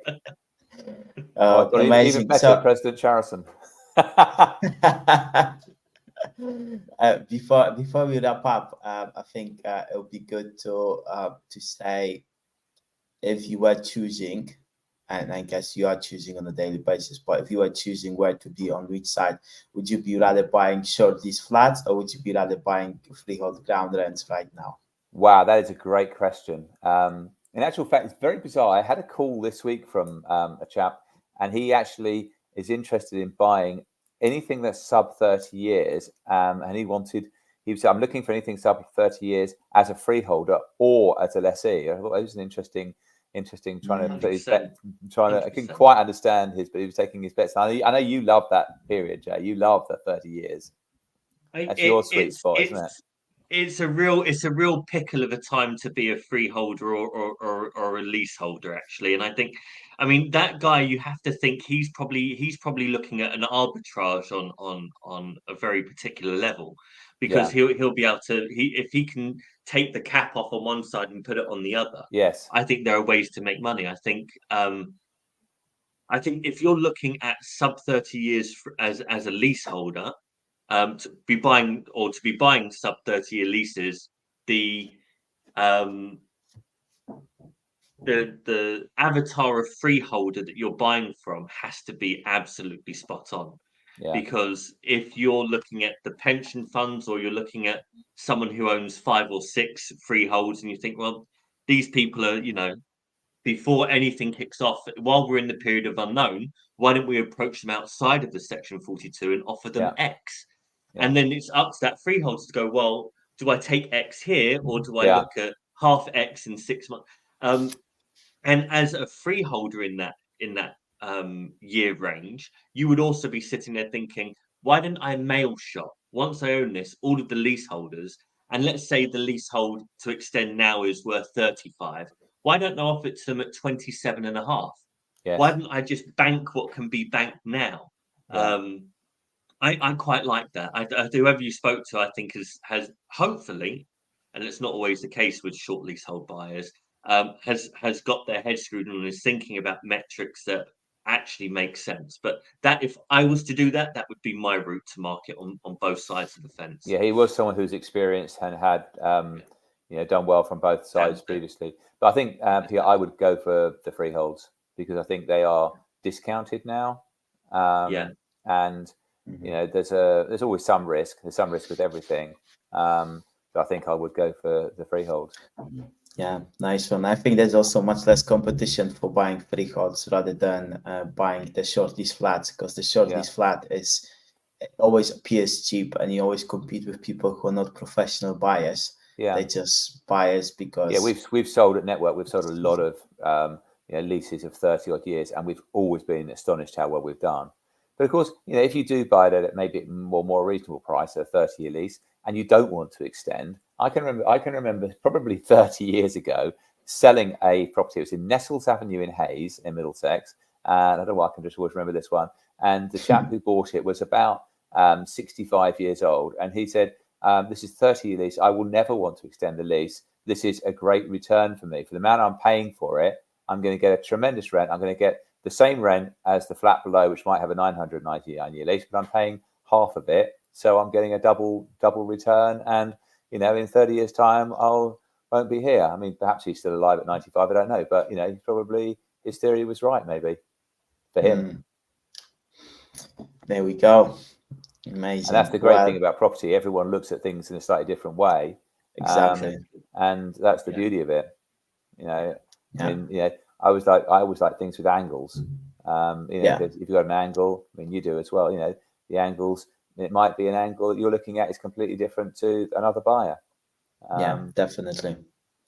Amazing. Even better, President Charrison. Before we wrap up, I think it would be good to say, if you were choosing and I guess you are choosing on a daily basis, but if you are choosing where to be on which side, would you be rather buying short lease flats, or would you be rather buying freehold ground rents right now? Wow, that is a great question. In actual fact, it's very bizarre. I had a call this week from a chap, and he actually is interested in buying anything that's sub 30 years. And he said, I'm looking for anything sub 30 years as a freeholder or as a lessee. I thought it was an interesting trying to put his bet, I couldn't quite understand but he was taking his bets. I know you love that period, Jay. You love the 30 years. That's your sweet spot, isn't it? It's a real pickle of a time to be a freeholder or a leaseholder, actually. And I mean, that guy, you have to think he's probably looking at an arbitrage on a very particular level, because he'll be able to, if he can take the cap off on one side and put it on the other. Yes, I think there are ways to make money. I think if you're looking at sub 30 years as a leaseholder, to be buying sub 30-year leases, the avatar of freeholder that you're buying from has to be absolutely spot on. Because if you're looking at the pension funds, or you're looking at someone who owns 5 or 6 freeholds, and you think, well, these people are, before anything kicks off, while we're in the period of unknown, why don't we approach them outside of the Section 42 and offer them X? And then it's up to that freeholder to go, well, do I take X here, or do I look at half X in 6 months? And as a freeholder in that year range, you would also be sitting there thinking, why didn't I mail shop, once I own this, all of the leaseholders, and let's say the leasehold to extend now is worth 35. Why don't I offer it to them at 27.5? Yes. Why don't I just bank what can be banked now? I quite like that. Whoever you spoke to, I think has hopefully, and it's not always the case with short leasehold buyers, has got their head screwed on and is thinking about metrics that actually make sense. But that, if I was to do that, that would be my route to market on both sides of the fence. Yeah, he was someone who's experienced and had done well from both sides previously. But I think I would go for the freeholds, because I think they are discounted now. And there's always some risk. There's some risk with everything. But I think I would go for the freeholds. Yeah, nice one. I think there's also much less competition for buying freeholds rather than buying the short lease flats, because the short lease flat always appears cheap, and you always compete with people who are not professional buyers. They're just buyers because we've sold at Network. We've sold a lot of leases of 30 odd years, and we've always been astonished how well we've done. But of course, if you do buy it at maybe a more reasonable price, a 30-year lease, and you don't want to extend, I can remember probably 30 years ago selling a property. It was in Nestles Avenue in Hayes in Middlesex, and I don't know why I can just always remember this one. And the chap who bought it was about 65 years old, and he said, "This is 30-year lease. I will never want to extend the lease. This is a great return for me. For the amount I'm paying for it, I'm going to get a tremendous rent. I'm going to get the same rent as the flat below, which might have a 999-year lease, but I'm paying half of it. So I'm getting a double return. And, in 30 years' time, won't be here." I mean, perhaps he's still alive at 95. I don't know. But, probably his theory was right, maybe, for him. There we go. Amazing. And that's the great thing about property. Everyone looks at things in a slightly different way. Exactly. And that's the beauty of it. I mean, I always like things with angles. If you've got an angle, I mean, you do as well. The angles, it might be an angle that you're looking at is completely different to another buyer. Definitely.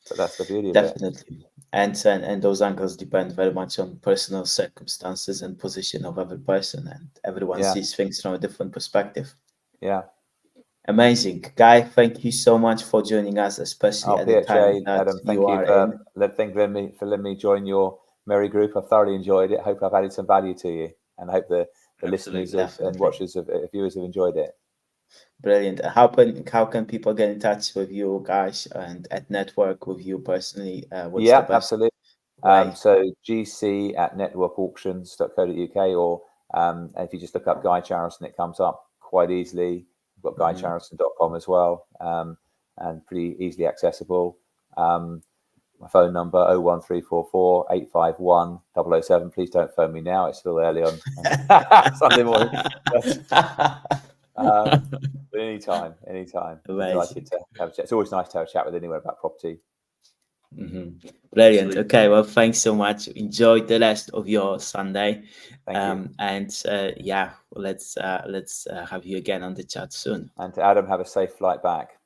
But that's the beauty of it. Definitely. And those angles depend very much on personal circumstances and position of every person, and everyone sees things from a different perspective. Yeah. Amazing, Guy. Thank you so much for joining us, especially at the time that Adam, thank you for letting me join your merry group. I've thoroughly enjoyed it. Hope I've added some value to you, and I hope the listeners and watchers viewers have enjoyed it. Brilliant. How can people get in touch with you guys and at Network with you personally? Absolutely. So gc@networkauctions.co.uk, or if you just look up Guy Charrison, it comes up quite easily. We've got guycharrison.com as well, and pretty easily accessible. My phone number 01344 851 007. Please don't phone me now. It's still early on Sunday morning. But anytime. Delighted to have a chat. It's always nice to have a chat with anyone about property. Brilliant. Absolutely. Okay, well, thanks so much. Enjoy the rest of your Sunday. Thank you. And yeah, let's have you again on the chat soon. And to Adam, have a safe flight back.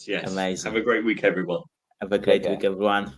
Yes. Amazing. Have a great week, everyone. Have a great week, everyone.